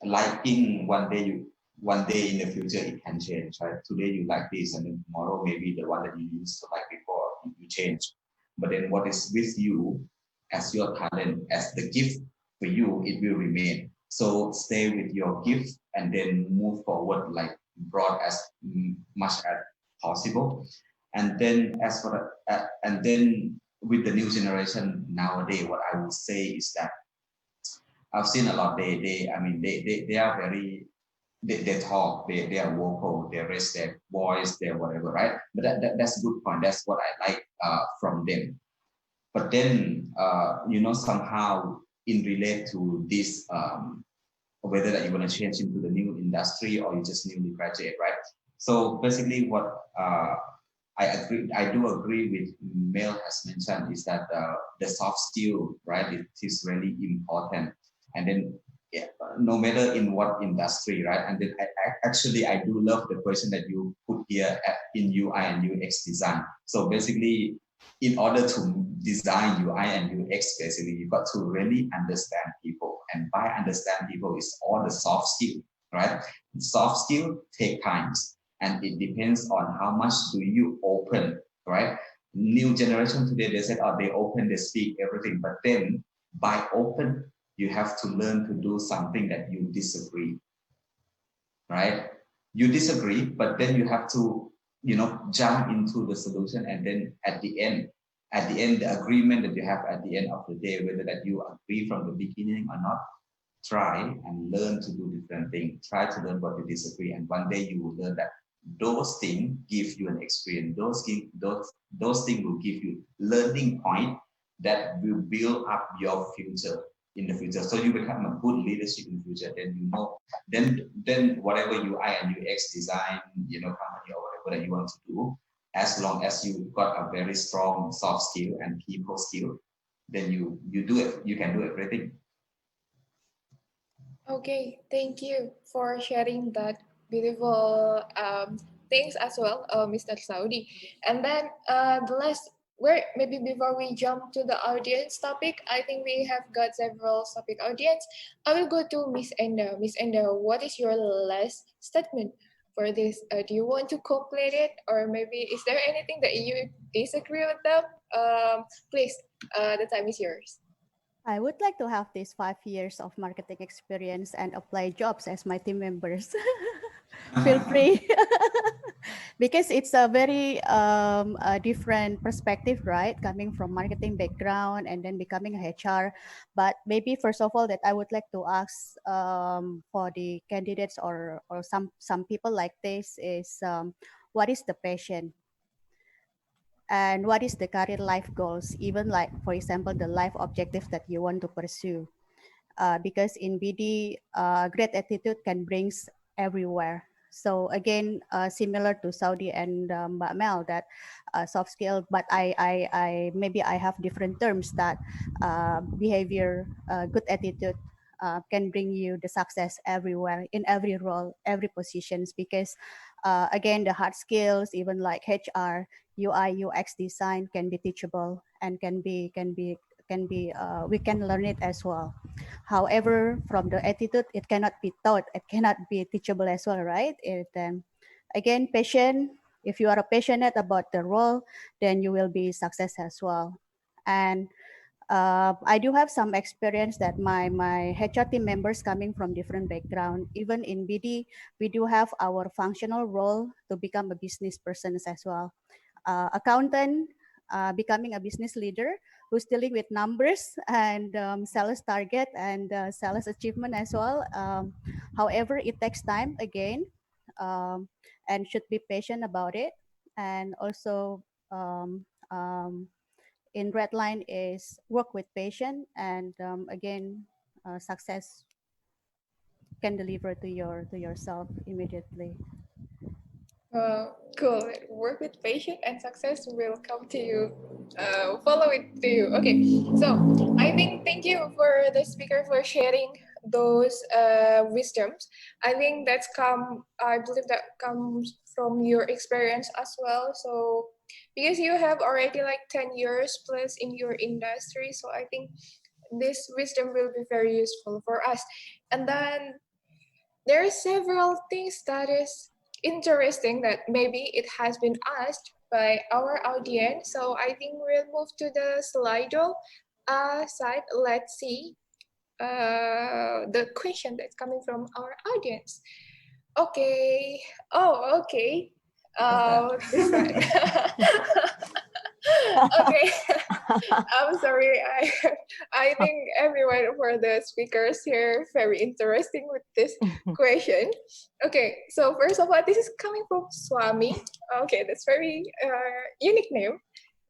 Liking one day in the future it can change, right? Today you like this, and then tomorrow maybe the one that you used to like before you change. But then what is with you as your talent, as the gift for you, it will remain. So stay with your gift and then move forward like broad as much as possible. And then as for and then with the new generation nowadays, what I would say is that I've seen a lot. They are very they talk, they are vocal, they raise their voice, their whatever, right? But that's a good point. That's what I like from them. But then somehow in relate to this whether that you want to change into the new industry or you just newly graduate, right? So basically what I do agree with Mel has mentioned is that the soft skill, right, it is really important. And then yeah, no matter in what industry, right? And then actually I do love the question that you put here in UI and UX design. So basically, in order to design UI and UX, basically you got to really understand people. And by understand people is all the soft skill, right? Soft skill take times. And it depends on how much do you open, right? New generation today, they said, oh, they open, they speak everything. But then by open, you have to learn to do something that you disagree, right? You disagree, but then you have to, jump into the solution. And then at the end, the agreement that you have at the end of the day, whether that you agree from the beginning or not, try and learn to do different things. Try to learn what you disagree, and one day you will learn that those things give you an experience. Those things will give you learning point that will build up your future in the future. So you become a good leadership in the future. Then whatever UI and UX design, company or whatever that you want to do, as long as you got a very strong soft skill and people skill, then you do it. You can do everything. Okay, thank you for sharing that beautiful things as well, Mr. Saudi. And then the last, where maybe before we jump to the audience topic, I think we have got several topic audience. I will go to Miss Enda. Miss Enda, what is your last statement for this? Do you want to complete it, or maybe is there anything that you disagree with them? Please, the time is yours. I would like to have these 5 years of marketing experience and apply jobs as my team members. Feel free. Because it's a very a different perspective, right? Coming from marketing background and then becoming a HR. But maybe first of all, that I would like to ask for the candidates or some people like this is what is the passion and what is the career life goals? Even like for example, the life objectives that you want to pursue. Because in BD, great attitude can brings everywhere. So again, similar to Saudi and Mbak Mel, that soft skill, but I maybe I have different terms that behavior, good attitude can bring you the success everywhere, in every role, every positions. Because again, the hard skills, even like HR, UI, UX design can be teachable and we can learn it as well. However, from the attitude, it cannot be taught. It cannot be teachable as well, right? Again, passion. If you are passionate about the role, then you will be success as well. And I do have some experience that my HR team members coming from different background. Even in BD, we do have our functional role to become a business person as well. Accountant, becoming a business leader who's dealing with numbers and sales target and sales achievement as well. However, it takes time again, and should be patient about it. And also, in red line is work with patient, and again, success can deliver to yourself immediately. Cool. Work with patience and success will come to you. Follow it to you. Okay. So I think thank you for the speaker for sharing those wisdoms. I think that's come. I believe that comes from your experience as well. So because you have already like 10 years plus in your industry, so I think this wisdom will be very useful for us. And then there are several things that is interesting that maybe it has been asked by our audience. So I think we'll move to the Slido side. Let's see the question that's coming from our audience. Okay. Oh, okay. This one. Okay. I'm sorry. I think everyone for the speakers here very interesting with this question. Okay, so first of all, this is coming from Swami. Okay, that's very unique name.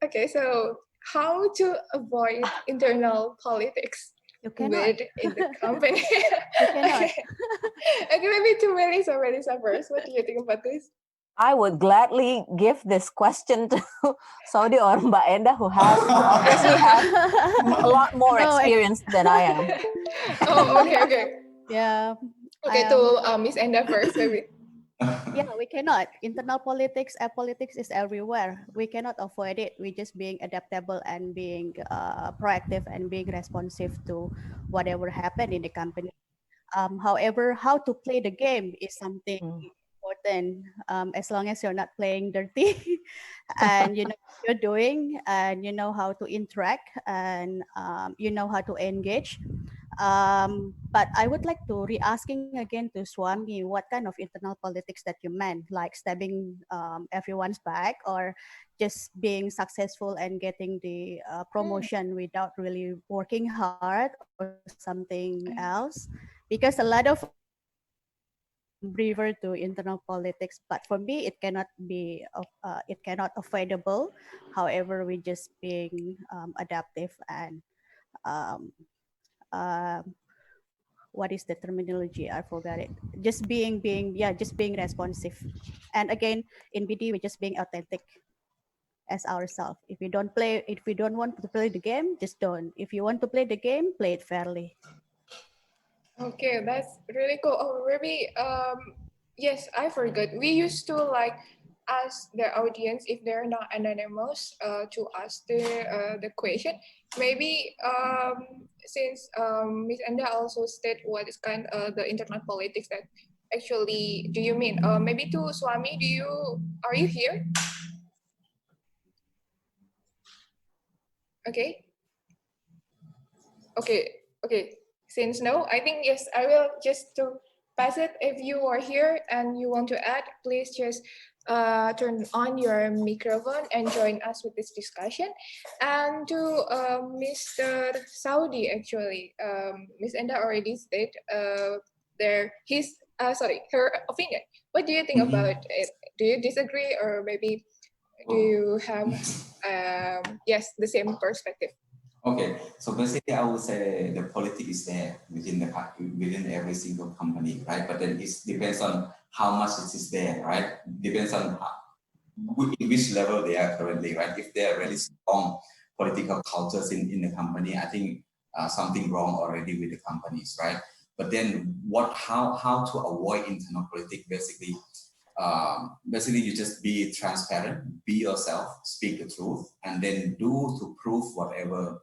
Okay, so how to avoid internal politics You cannot. within the company? You cannot. Okay, maybe to Melissa first. What do you think about this? I would gladly give this question to Saudi or Mbak Enda, who obviously have a lot more No, experience than I am. Oh, okay. Yeah. Okay, to Miss Enda first, maybe. Yeah, we cannot. Internal politics, politics is everywhere. We cannot avoid it. We just being adaptable and being proactive and being responsive to whatever happened in the company. However, how to play the game is something important. As long as you're not playing dirty, and you know what you're doing, and you know how to interact, and you know how to engage. But I would like to re-asking again to Swami, what kind of internal politics that you meant, like stabbing everyone's back, or just being successful and getting the promotion without really working hard or something else? Because a lot of revert to internal politics, but for me, it cannot be, it cannot avoidable. However, we just being adaptive and um, uh, what is the terminology? I forgot it. Just just being responsive. And again, in BD, we're just being authentic as ourselves. If we don't want to play the game, just don't. If you want to play the game, play it fairly. Okay, that's really cool. Oh, maybe yes, I forgot. We used to like ask the audience if they're not anonymous to ask the question. Maybe since Miss Enda also state what is kind of the internal politics that actually do you mean? Maybe to Swami, are you here? Okay. Okay. Since no, I think yes, I will just to pass it. If you are here and you want to add, please just turn on your microphone and join us with this discussion. And to Mr. Saudi, actually, Miss Enda already stated her opinion. What do you think about it? Do you disagree, or maybe do you have yes, the same perspective? Okay, so basically I would say the politics is there within every single company, right? But then it depends on how much it is there, right? Depends on in which level they are currently, right? If they are really strong political cultures in the company, I think something wrong already with the companies, right? But then how to avoid internal politics? Basically you just be transparent, be yourself, speak the truth, and then do to prove whatever,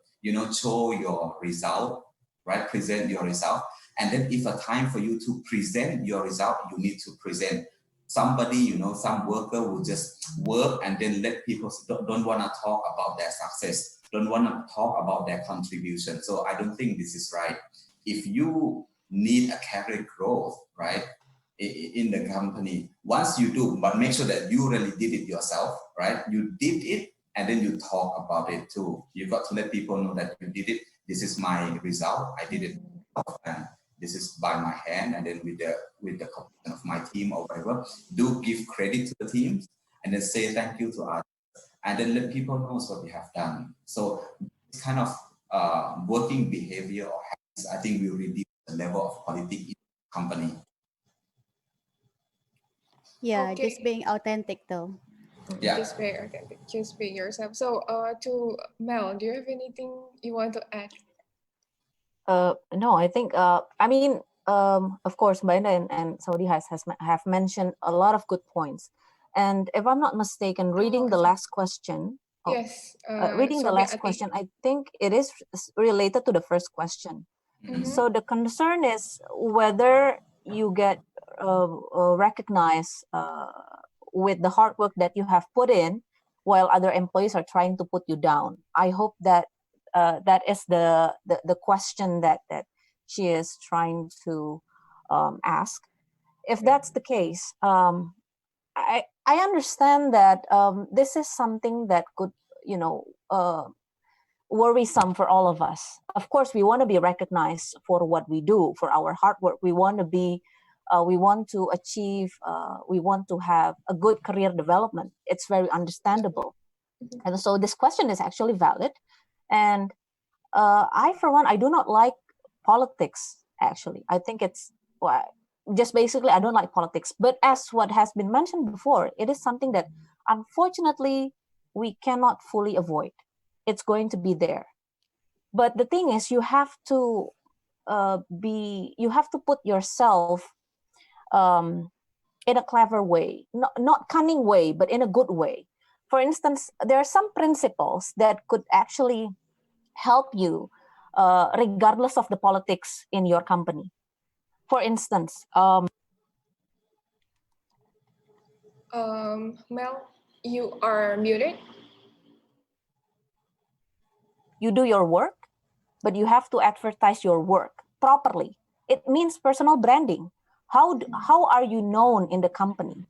show your result, right? Present your result. And then if a time for you to present your result, you need to present. Somebody, some worker will just work and then let people don't want to talk about their success. don't want to talk about their contribution. So I don't think this is right. If you need a career growth, right, in the company, once you do, but make sure that you really did it yourself, right? You did it, and then you talk about it too. You got to let people know that you did it. This is my result. I did it, and this is by my hand, and then with the cooperation of my team or whatever. Do give credit to the teams, and then say thank you to others, and then let people know what you have done. So this kind of working behavior or habits, I think, will reduce the level of politics in the company. Yeah, Okay. just being authentic though. Yeah. Just be authentic, just be yourself. So, to Mel, do you have anything you want to add? No, I think, I mean, of course, Baina and Saudi have mentioned a lot of good points. And if I'm not mistaken, reading the last question, Yes. reading the Sobi last Ati. question, I think it is related to the first question. So the concern is whether you get recognized with the hard work that you have put in, while other employees are trying to put you down. I hope that that is the question that she is trying to ask. If that's the case, I understand that this is something that could, you know, worrisome for all of us. Of course, we want to be recognized for what we do, for our hard work. We want to be, we want to achieve, we want to have a good career development. It's very understandable. And so this question is actually valid. And I, for one, I do not like politics, actually. I think it's, well, just basically, I don't like politics. But as what has been mentioned before, it is something that unfortunately we cannot fully avoid. It's going to be there. But the thing is, you have to you have to put yourself um, in a clever way, not cunning way, but in a good way. For instance, there are some principles that could actually help you regardless of the politics in your company. For instance, Mel, you are muted. you do your work, but you have to advertise your work properly. It means personal branding. How are you known in the company?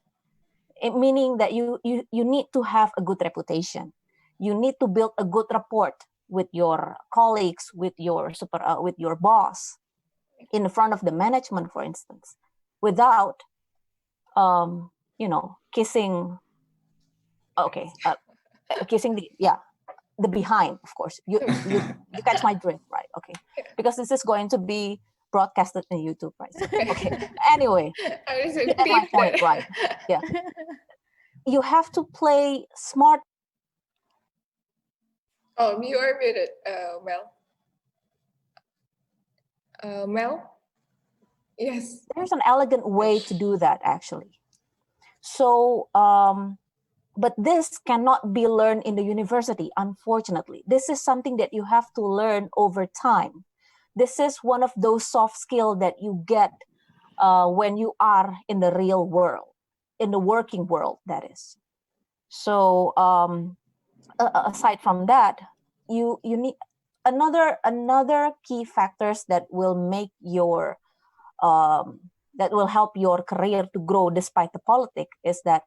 Meaning that you need to have a good reputation. You need to build a good rapport with your colleagues, with your with your boss, in front of the management, for instance, without you know, kissing. Okay, kissing the behind, of course. You catch my drift, right? Okay, because this is going to be broadcasted on YouTube, right? So, okay. Anyway, you get my point, right? Yeah. You have to play smart. Oh, you are muted, Mel. Mel? Yes. There's an elegant way to do that, actually. So, but this cannot be learned in the university, unfortunately. This is something that you have to learn over time. This is one of those soft skills that you get when you are in the real world, in the working world, that is. So aside from that, you need another key factors that will make your that will help your career to grow despite the politics is that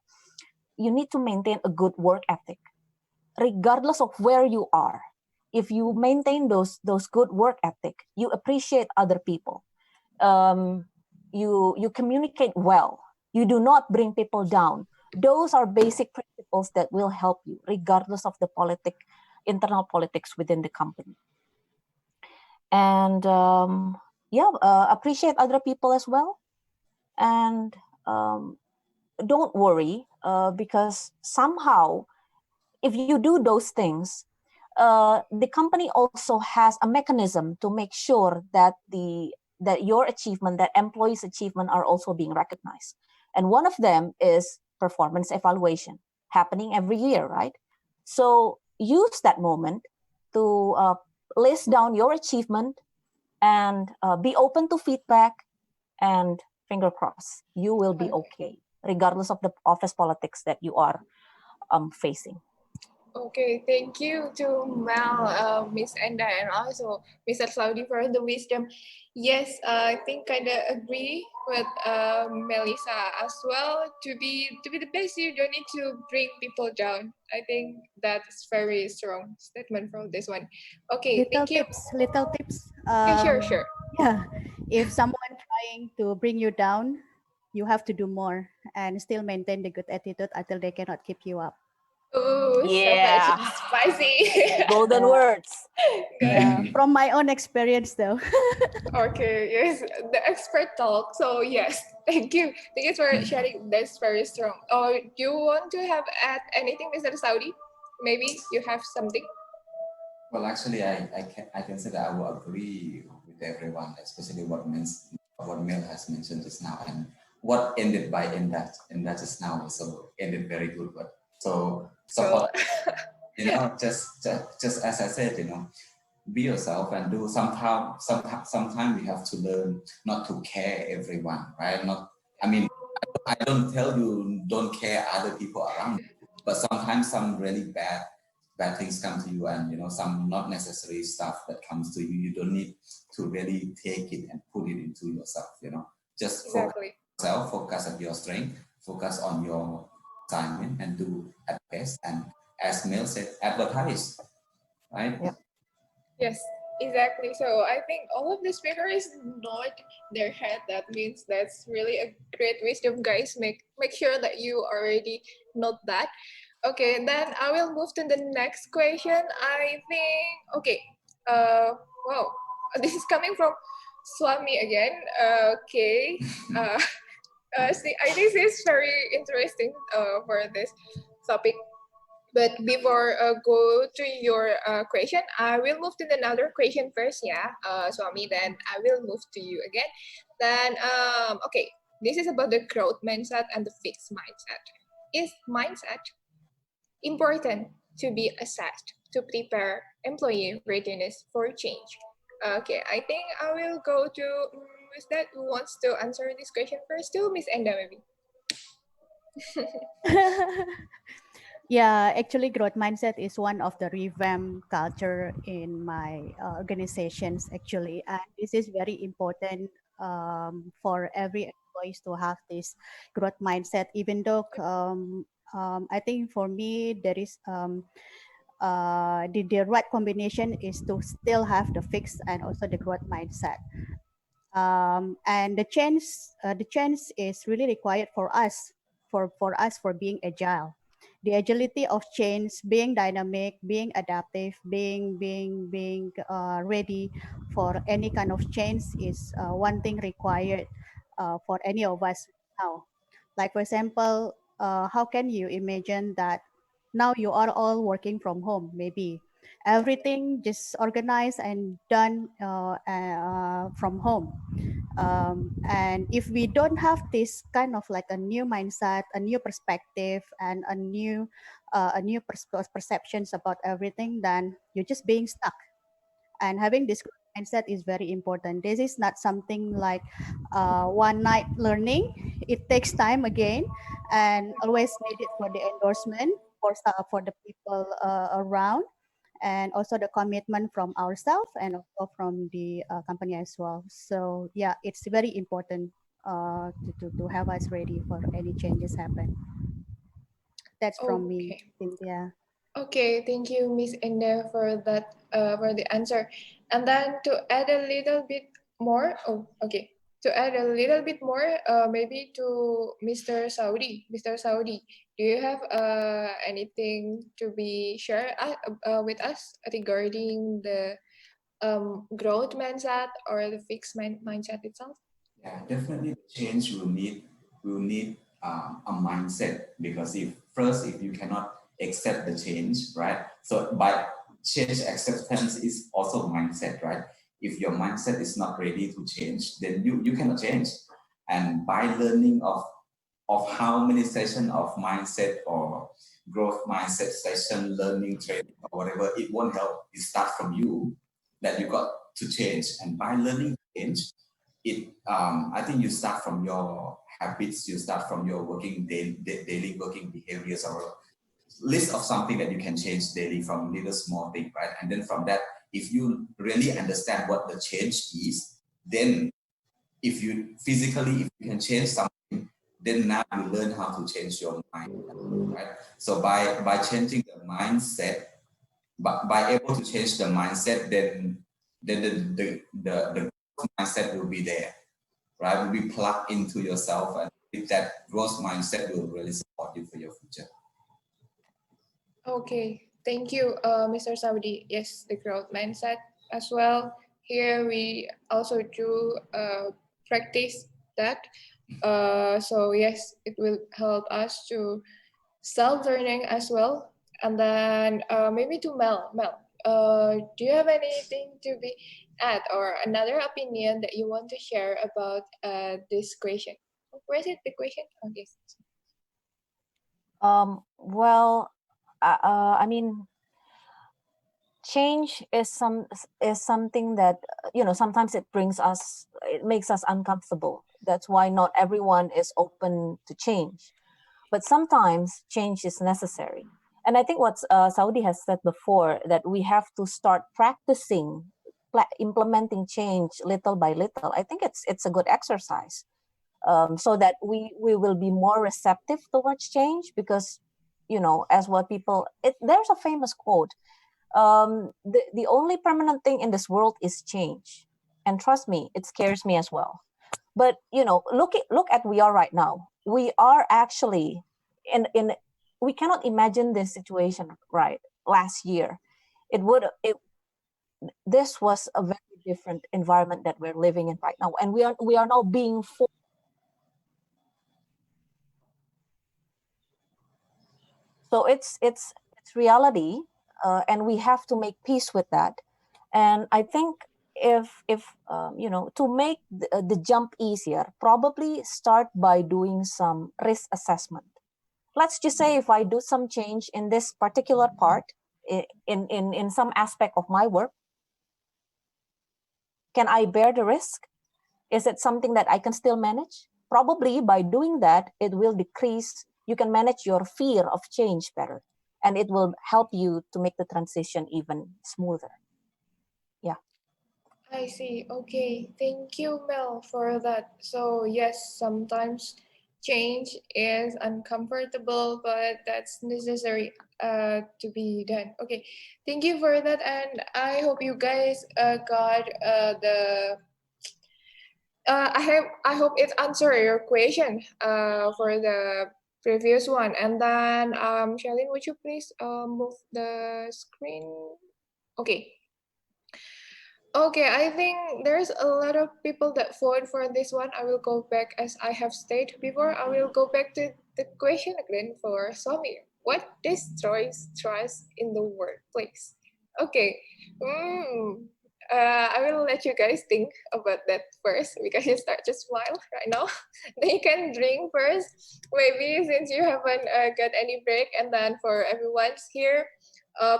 you need to maintain a good work ethic, regardless of where you are. If you maintain those good work ethic, you appreciate other people. You communicate well. You do not bring people down. Those are basic principles that will help you, regardless of the internal politics within the company. And appreciate other people as well. And don't worry, because somehow, if you do those things, the company also has a mechanism to make sure that that your achievement, that employees' achievement, are also being recognized. And one of them is performance evaluation, happening every year, right? So use that moment to list down your achievement and be open to feedback, and finger crossed, you will be okay, regardless of the office politics that you are facing. Okay, thank you to Mel, Miss Enda, and also Mr. Saudi for the wisdom. Yes, I think kind of agree with Melissa as well. To be the best, you don't need to bring people down. I think that's very strong statement from this one. Okay, Little thank you. tips, little tips. Okay, sure, sure. Yeah, if someone trying to bring you down, you have to do more and still maintain the good attitude until they cannot keep you up. Oh, so much Yeah, spicy. golden Yeah, words. yeah. From my own experience, though. Okay, yes, the expert talk. So yes, thank you. Thank you for sharing. That's very strong. Oh, do you want to have add anything, Mr. Saudi? Maybe you have something. Well, actually, I can say that I will agree with everyone, especially what Mel has mentioned just now, and what ended by in that just now also ended very good. But so So support, just as I said, be yourself and do. Sometimes we have to learn not to care everyone, right? Not, I mean, I don't tell you don't care other people around you, but sometimes some really bad things come to you, and some not necessary stuff that comes to you. You don't need to really take it and put it into yourself. Just focus exactly. on yourself, focus on your strength, focus on your assignment, and do at best. And as Mel said, advertise, right? Yep. Yes, exactly. So I think all of the speakers nod their head. That means that's really a great wisdom, guys. Make sure that you already note that. Okay, then I will move to the next question. I think okay. Wow, this is coming from Swami again. Okay. Uh, see, I think this is very interesting. For this topic. But before go to your question, I will move to another question first, yeah, Swami. Then I will move to you again. Then okay, this is about the growth mindset and the fixed mindset. Is mindset important to be assessed to prepare employee readiness for change? Okay, I think I will go to Miss that who wants to answer this question first to Miss Enda maybe. Yeah, actually, growth mindset is one of the revamp culture in my organizations. Actually, and this is very important for every employees to have this growth mindset. Even though I think for me there is the right combination is to still have the fixed and also the growth mindset. And the change is really required for us for being agile, the agility of change, being dynamic, being adaptive, being ready for any kind of change is one thing required for any of us now. Like for example, how can you imagine that now you are all working from home, maybe everything just organized and done from home. And if we don't have this kind of like a new mindset, a new perspective, and a new perceptions about everything, then you're just being stuck. And having this mindset is very important. This is not something like one night learning. It takes time again, and always needed for the endorsement for the people around, and also the commitment from ourselves and also from the company as well. So yeah, it's very important to have us ready for any changes happen. That's from me, Okay. Cynthia. Okay, thank you, Miss Enda, for that, for the answer. And then to add a little bit more, oh, okay, to add a little bit more, maybe to Mr. Saudi. Mr. Saudi, do you have anything to be shared with us regarding the growth mindset or the fixed mindset itself? Yeah, definitely change will need a mindset, because if you cannot accept the change, right? So by change acceptance is also mindset, right? If your mindset is not ready to change, then you cannot change. And by learning of how many session of mindset or growth mindset session, learning, training, or whatever, it won't help. It starts from you, that you got to change. And by learning change, I think you start from your habits, you start from your daily working behaviors, or list of something that you can change daily from little small thing, right? And then from that, if you really understand what the change is, then if you physically, if you can change something, then now you learn how to change your mind, right? So by changing the mindset, by able to change the mindset, then the mindset will be there, right? Will be plugged into yourself, and if that growth mindset will really support you for your future. Okay, thank you, Mr. Saudi. Yes, the growth mindset as well. Here we also do practice that. So yes, it will help us to self-learning as well. And then maybe to Mel. Mel, do you have anything to be add or another opinion that you want to share about this question? Where is it, the question? Okay. Well, I mean, change is something that sometimes it makes us uncomfortable. That's why not everyone is open to change, but sometimes change is necessary. And I think what Saudi has said before, that we have to start practicing implementing change little by little. I think it's a good exercise, so that we will be more receptive towards change, because as what people there's a famous quote, the only permanent thing in this world is change. And trust me, it scares me as well. But look at we are right now. We are actually in we cannot imagine this situation right last year. This was a very different environment that we're living in right now, and we are now being forced. So it's reality, and we have to make peace with that. And I think if to make the jump easier, probably start by doing some risk assessment. Let's just say if I do some change in this particular part, in some aspect of my work, can I bear the risk? Is it something that I can still manage? Probably by doing that, it will decrease. You can manage your fear of change better, and it will help you to make the transition even smoother. Yeah. I see. Okay. Thank you, Mel, for that. So, yes, sometimes change is uncomfortable, but that's necessary to be done. Okay. Thank you for that. And I hope you guys got the. I hope it answered your question for the previous one. And then, Charlene, would you please move the screen? Okay. Okay, I think there's a lot of people that vote for this one. I will go back, as I have stated before, I will go back to the question again for Somi. What destroys trust in the workplace? Okay, I will let you guys think about that first, because you start to smile right now. Then you can drink first, maybe, since you haven't got any break. And then for everyone's here,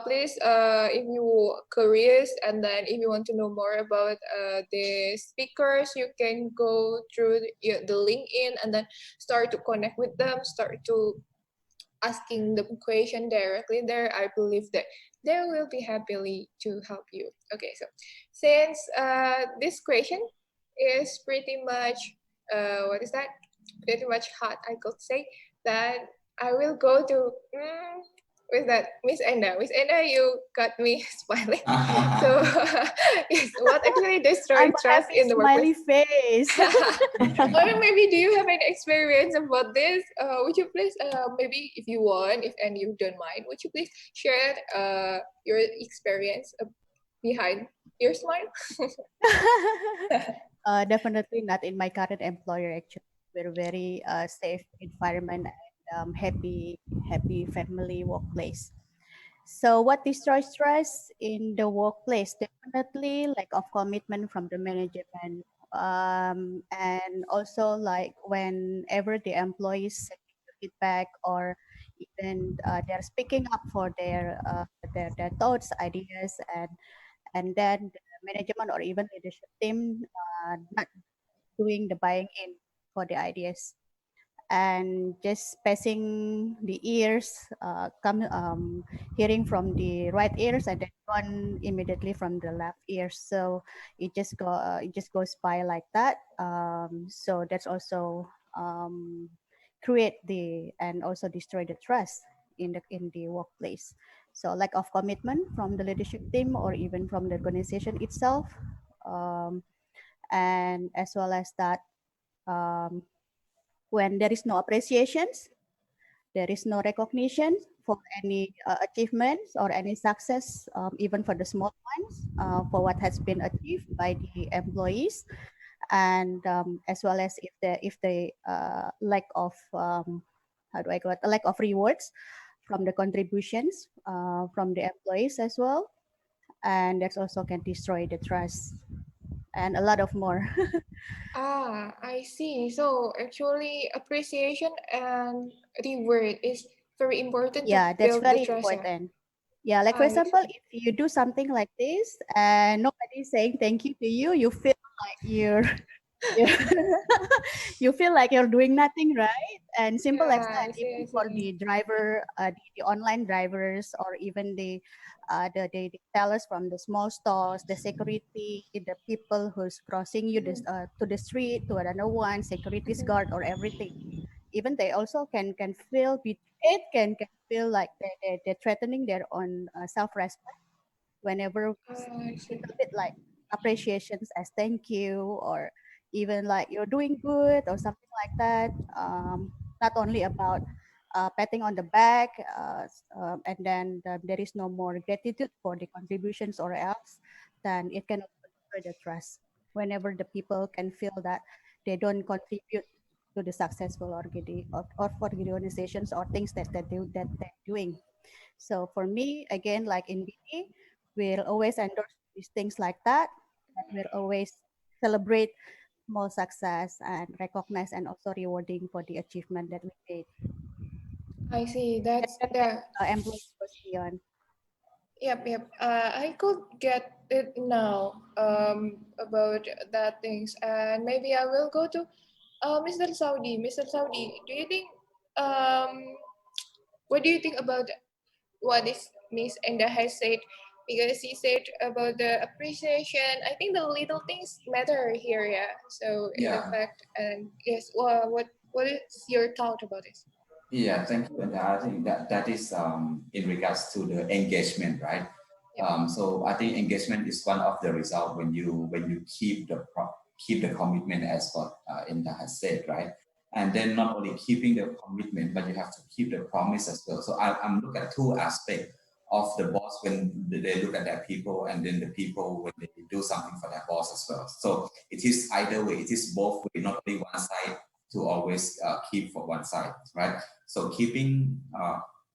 please, if you curious, and then if you want to know more about the speakers, you can go through the LinkedIn and then start to connect with them, start to asking the question directly there. I believe that they will be happily to help you. Okay, so since this question is pretty much, what is that? Pretty much hot, I could say, that I will go to with that, Miss Enda. Miss Enda, you got me smiling. So, yes, what actually destroyed I'm a trust happy in the smiley workplace? face. Or maybe do you have any experience about this? Would you please, maybe if you want, if and you don't mind, would you please share your experience behind your smile? Definitely not in my current employer. Actually, we're very safe environment and happy family workplace. So, what destroys trust in the workplace? Definitely lack of commitment from the management, and also like whenever the employees sending the feedback, or even they're speaking up for their thoughts, ideas, and then the management or even leadership team not doing the buying in for the ideas. and just passing the ears, hearing from the right ears and then one immediately from the left ear. So it just goes by like that. So that's also create the and also destroy the trust in the workplace. So lack of commitment from the leadership team or even from the organization itself, um, and as well as that, um, when there is no appreciations, there is no recognition for any achievements or any success, even for the small ones, for what has been achieved by the employees, and as well as if the lack of how do I call it, a lack of rewards from the contributions from the employees as well, and that also can destroy the trust and a lot of more. Ah, I see. So actually, appreciation and reward is very important to Yeah, that's build the very trust. Yeah, important. Yeah, like for I example, see. if you do something like this and nobody is saying thank you to you, you feel like you you feel like you're doing nothing, right? And simple as Yeah, that, I see. I even for see. the driver, the online drivers, or even the sellers from the small stores, the security, the people who's crossing you this, to the street, to another one, security's guard, or everything. Even they also can feel betrayed, can feel like they're threatening their own self-respect whenever we see I see. little bit like appreciations as thank you, or even like you're doing good or something like that. Not only about patting on the back, and then there is no more gratitude for the contributions or else, then it can also destroy the trust whenever the people can feel that they don't contribute to the successful or for the organizations or things that they're doing. So for me, again, like in BT, we'll always endorse these things like that. And we'll always celebrate small success and recognize and also rewarding for the achievement that we made. I see. That, That's that makes the employees goes beyond. Yep, yep. I could get it now about that things, and maybe I will go to Mr. Saudi. Mr. Saudi, do you think what do you think about what is Miss Enda has said? Because she said about the appreciation. I think the little things matter here, yeah. So in Yeah. effect, and yes, what is your thought about this? Yeah, thank you. And I think that is in regards to the engagement, right? Yep. So I think engagement is one of the result when you keep the commitment as what Inda has said, right? And then not only keeping the commitment, but you have to keep the promise as well. So I'm looking at two aspects of the boss when they look at their people, and then the people when they do something for their boss as well. So it is either way. It is both way, not only one side to always keep for one side, right? So keeping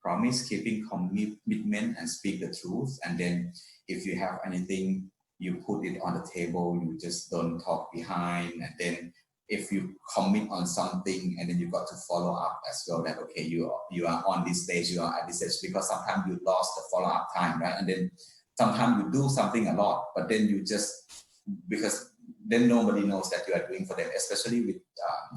promise, keeping commitment, and speak the truth. And then if you have anything, you put it on the table. You just don't talk behind. And then if you commit on something, and then you got to follow up as well. That okay, you are on this stage, you are at this stage, because sometimes you lost the follow up time, right? And then sometimes you do something a lot, but then you just because then nobody knows that you are doing for them, especially with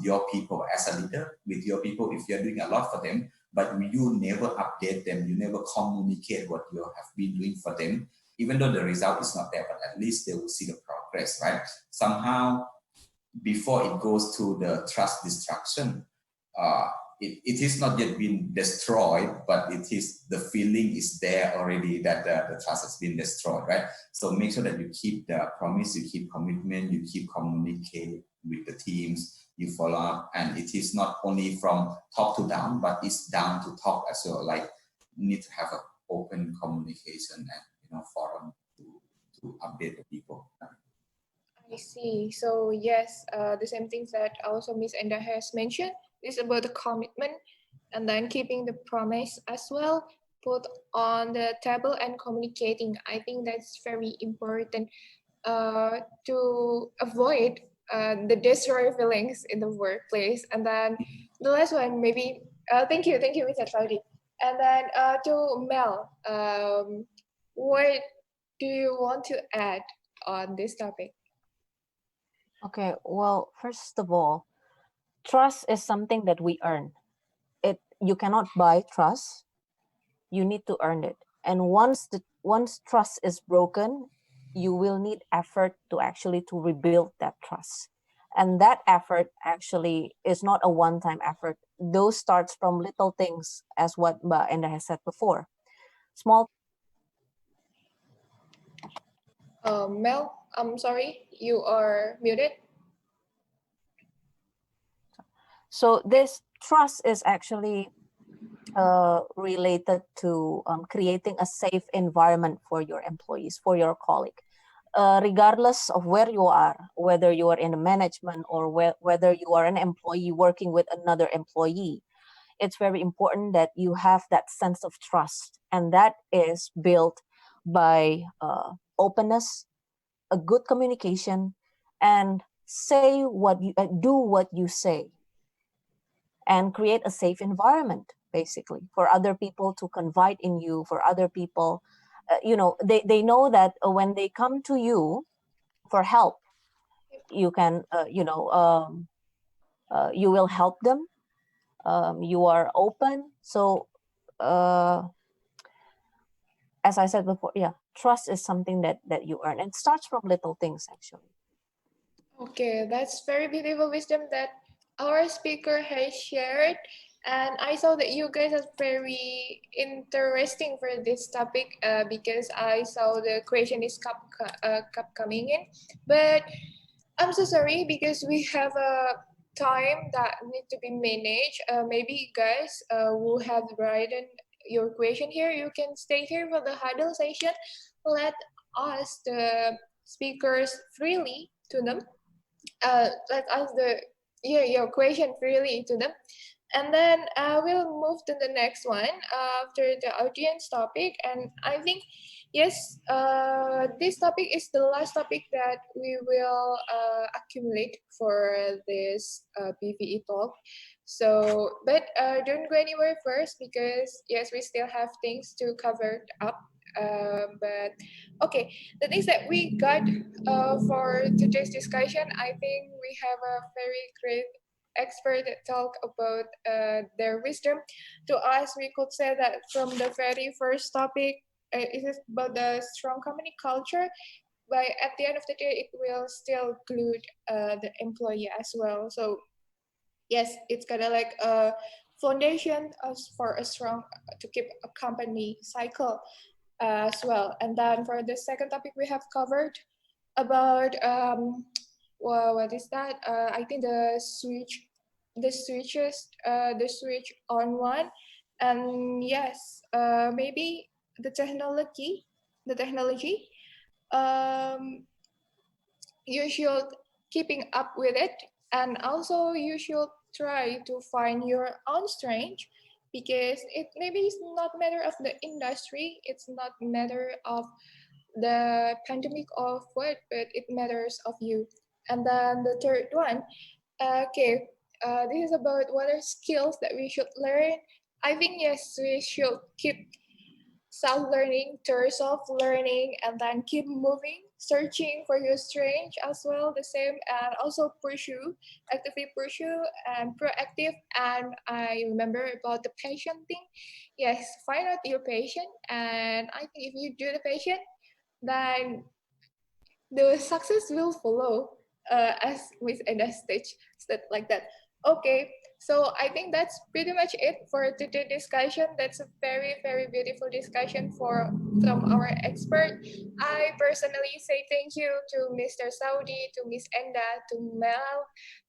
your people as a leader, with your people. If you're doing a lot for them, but you never update them, you never communicate what you have been doing for them, even though the result is not there, but at least they will see the progress, right? Somehow, before it goes to the trust destruction, uh, it is not yet been destroyed, but it is the feeling is there already that the trust has been destroyed, right? So make sure that you keep the promise, you keep commitment, you keep communicate with the teams, you follow up, and it is not only from top to down, but it's down to top as well. Like you need to have an open communication and forum to update the people. I see. So yes, the same things that also Miss Enda has mentioned is about the commitment and then keeping the promise as well, put on the table and communicating. I think that's very important to avoid the destroy feelings in the workplace. And then the last one, maybe, thank you, Mr. Saudi. And then to Mel, what do you want to add on this topic? Okay, well, first of all, trust is something that we earn. You cannot buy trust. You need to earn it. And once trust is broken, you will need effort to actually to rebuild that trust. And that effort actually is not a one-time effort. Those starts from little things, as what Mbak Enda has said before. Small. Mel, I'm sorry, you are muted. So this trust is actually related to creating a safe environment for your employees, for your colleague. Regardless of where you are, whether you are in the management or whether you are an employee working with another employee, it's very important that you have that sense of trust. And that is built by openness, a good communication, and do what you say, and create a safe environment, basically, for other people to confide in you, for other people, they know that when they come to you for help, you can, you will help them. You are open. So, as I said before, yeah, trust is something that you earn, and it starts from little things, actually. Okay, that's very beautiful wisdom that our speaker has shared. And I saw that you guys are very interesting for this topic because I saw the question is kept coming in. But I'm so sorry because we have a time that need to be managed. Maybe guys who have written your question here, you can stay here for the huddle session. Let us, the speakers, freely to them. Let us your question freely to them. And then we'll move to the next one after the audience topic. And I think, yes, this topic is the last topic that we will accumulate for this BVE talk. So, but don't go anywhere first because, yes, we still have things to cover up. But okay, the things that we got for today's discussion, I think we have a very great expert that talk about their wisdom. To us, we could say that from the very first topic, it is about the strong company culture. But at the end of the day, it will still include the employee as well. So yes, it's kind of like a foundation for a strong to keep a company cycle as well. And then for the second topic we have covered about well, what is that? I think the switch on one, and yes, maybe the technology. Um, you should keeping up with it, and also you should try to find your own strength because it maybe it's not matter of the industry, it's not matter of the pandemic of what, but it matters of you. And then the third one, okay, this is about what are skills that we should learn. I think yes, we should keep self-learning to self-learning and then keep moving, searching for your strength as well, the same, and also actively pursue and proactive. And I remember about the patient thing. Yes, find out your patient, and I think if you do the patient, then the success will follow as with Enda stage, like that. Okay, so I think that's pretty much it for today's discussion. That's a very, very beautiful discussion from our expert. I personally say thank you to Mr. Saudi, to Miss Enda, to Mel.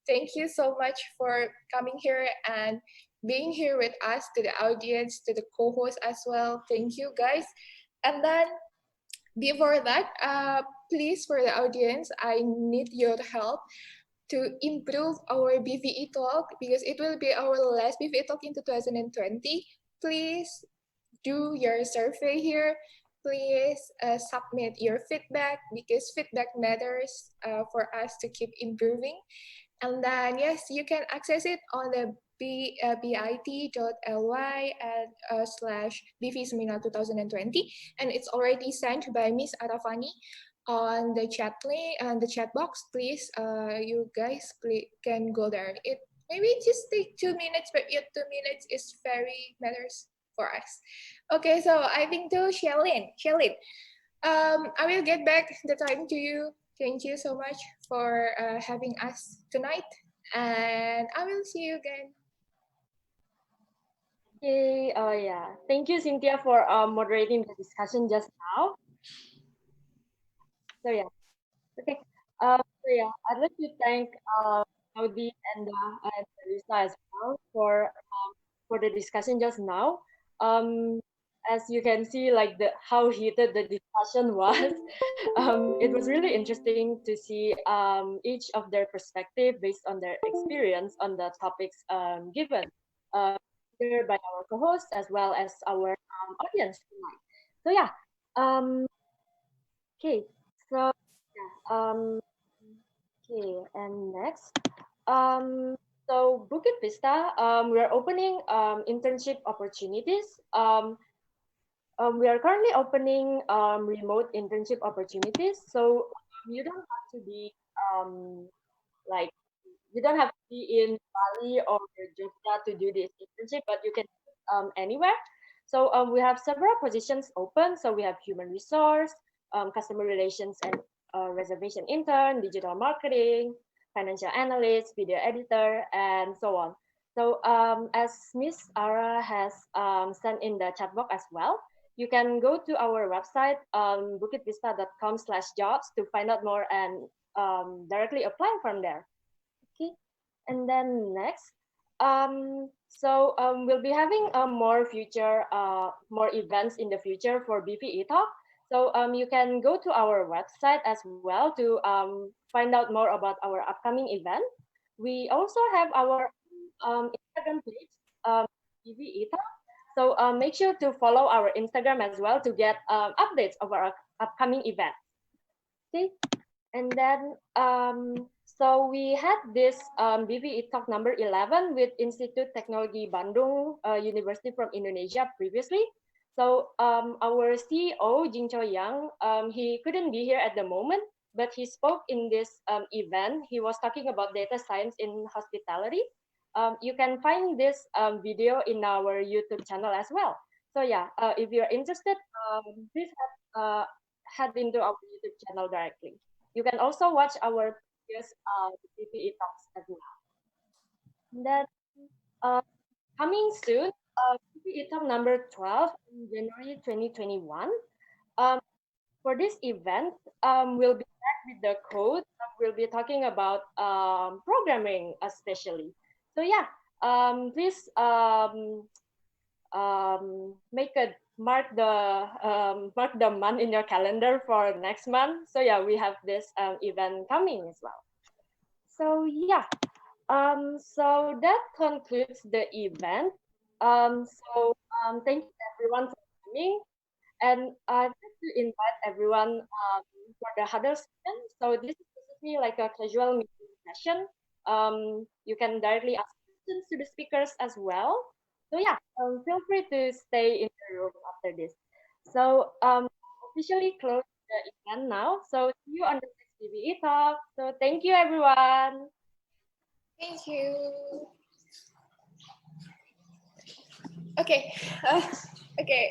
Thank you so much for coming here and being here with us, to the audience, to the co-host as well. Thank you guys. And then before that, please, for the audience, I need your help to improve our BVE talk because it will be our last BVE talk in 2020. Please do your survey here. Please submit your feedback because feedback matters for us to keep improving. And then, yes, you can access it on the bit.ly slash BV Seminar 2020. And it's already sent by Miss Arafani on the chat link and the chat box. Please, you guys please can go there. Maybe just take 2 minutes, but your 2 minutes is very matters for us. Okay, so I think to Shelin. Shelin, I will get back the time to you. Thank you so much for having us tonight, and I will see you again. Okay, yeah. Thank you, Cynthia, for moderating the discussion just now. So yeah, okay. So yeah, I'd like to thank Audi and Lisa as well for the discussion just now. Um, as you can see, like how heated the discussion was. It was really interesting to see each of their perspective based on their experience on the topics given here by our co-hosts as well as our audience tonight. So yeah, um, okay, so yeah, okay, and next, um, so Bukit Vista, we are opening internship opportunities. We are currently opening remote internship opportunities. So you don't have to be like you don't have to be in Bali or Jogja to do this internship, but you can anywhere. So we have several positions open. So we have human resource, customer relations and reservation intern, digital marketing, financial analyst, video editor, and so on. So as Miss Ara has sent in the chat box as well, you can go to our website, bukitvista.com/jobs to find out more and directly apply from there. Okay, and then next, we'll be having more events in the future for BPE Talk. So you can go to our website as well to find out more about our upcoming event. We also have our Instagram page, BPE Talk. So make sure to follow our Instagram as well to get updates of our upcoming event. Okay, and then so we had this BPE Talk number 11 with Institute Teknologi Bandung University from Indonesia previously. So our CEO, Jing Choi Yang, he couldn't be here at the moment, but he spoke in this event. He was talking about data science in hospitality. You can find this video in our YouTube channel as well. So yeah, if you're interested, please head into our YouTube channel directly. You can also watch our previous PPE talks as well. And then uh, coming soon, PPE talk number 12 in January 2021. Um, for this event, we'll be back with the code. We'll be talking about programming especially. So yeah, please make a mark the month in your calendar for next month. So yeah, we have this event coming as well. So yeah, so that concludes the event. Thank you everyone for coming, and I'd like to invite everyone for the huddle session. So this is basically like a casual meeting session. You can directly ask questions to the speakers as well. So yeah, feel free to stay in the room after this. So officially close the event now. So see you on the next BBE talk. So thank you everyone. Thank you. Okay. Okay.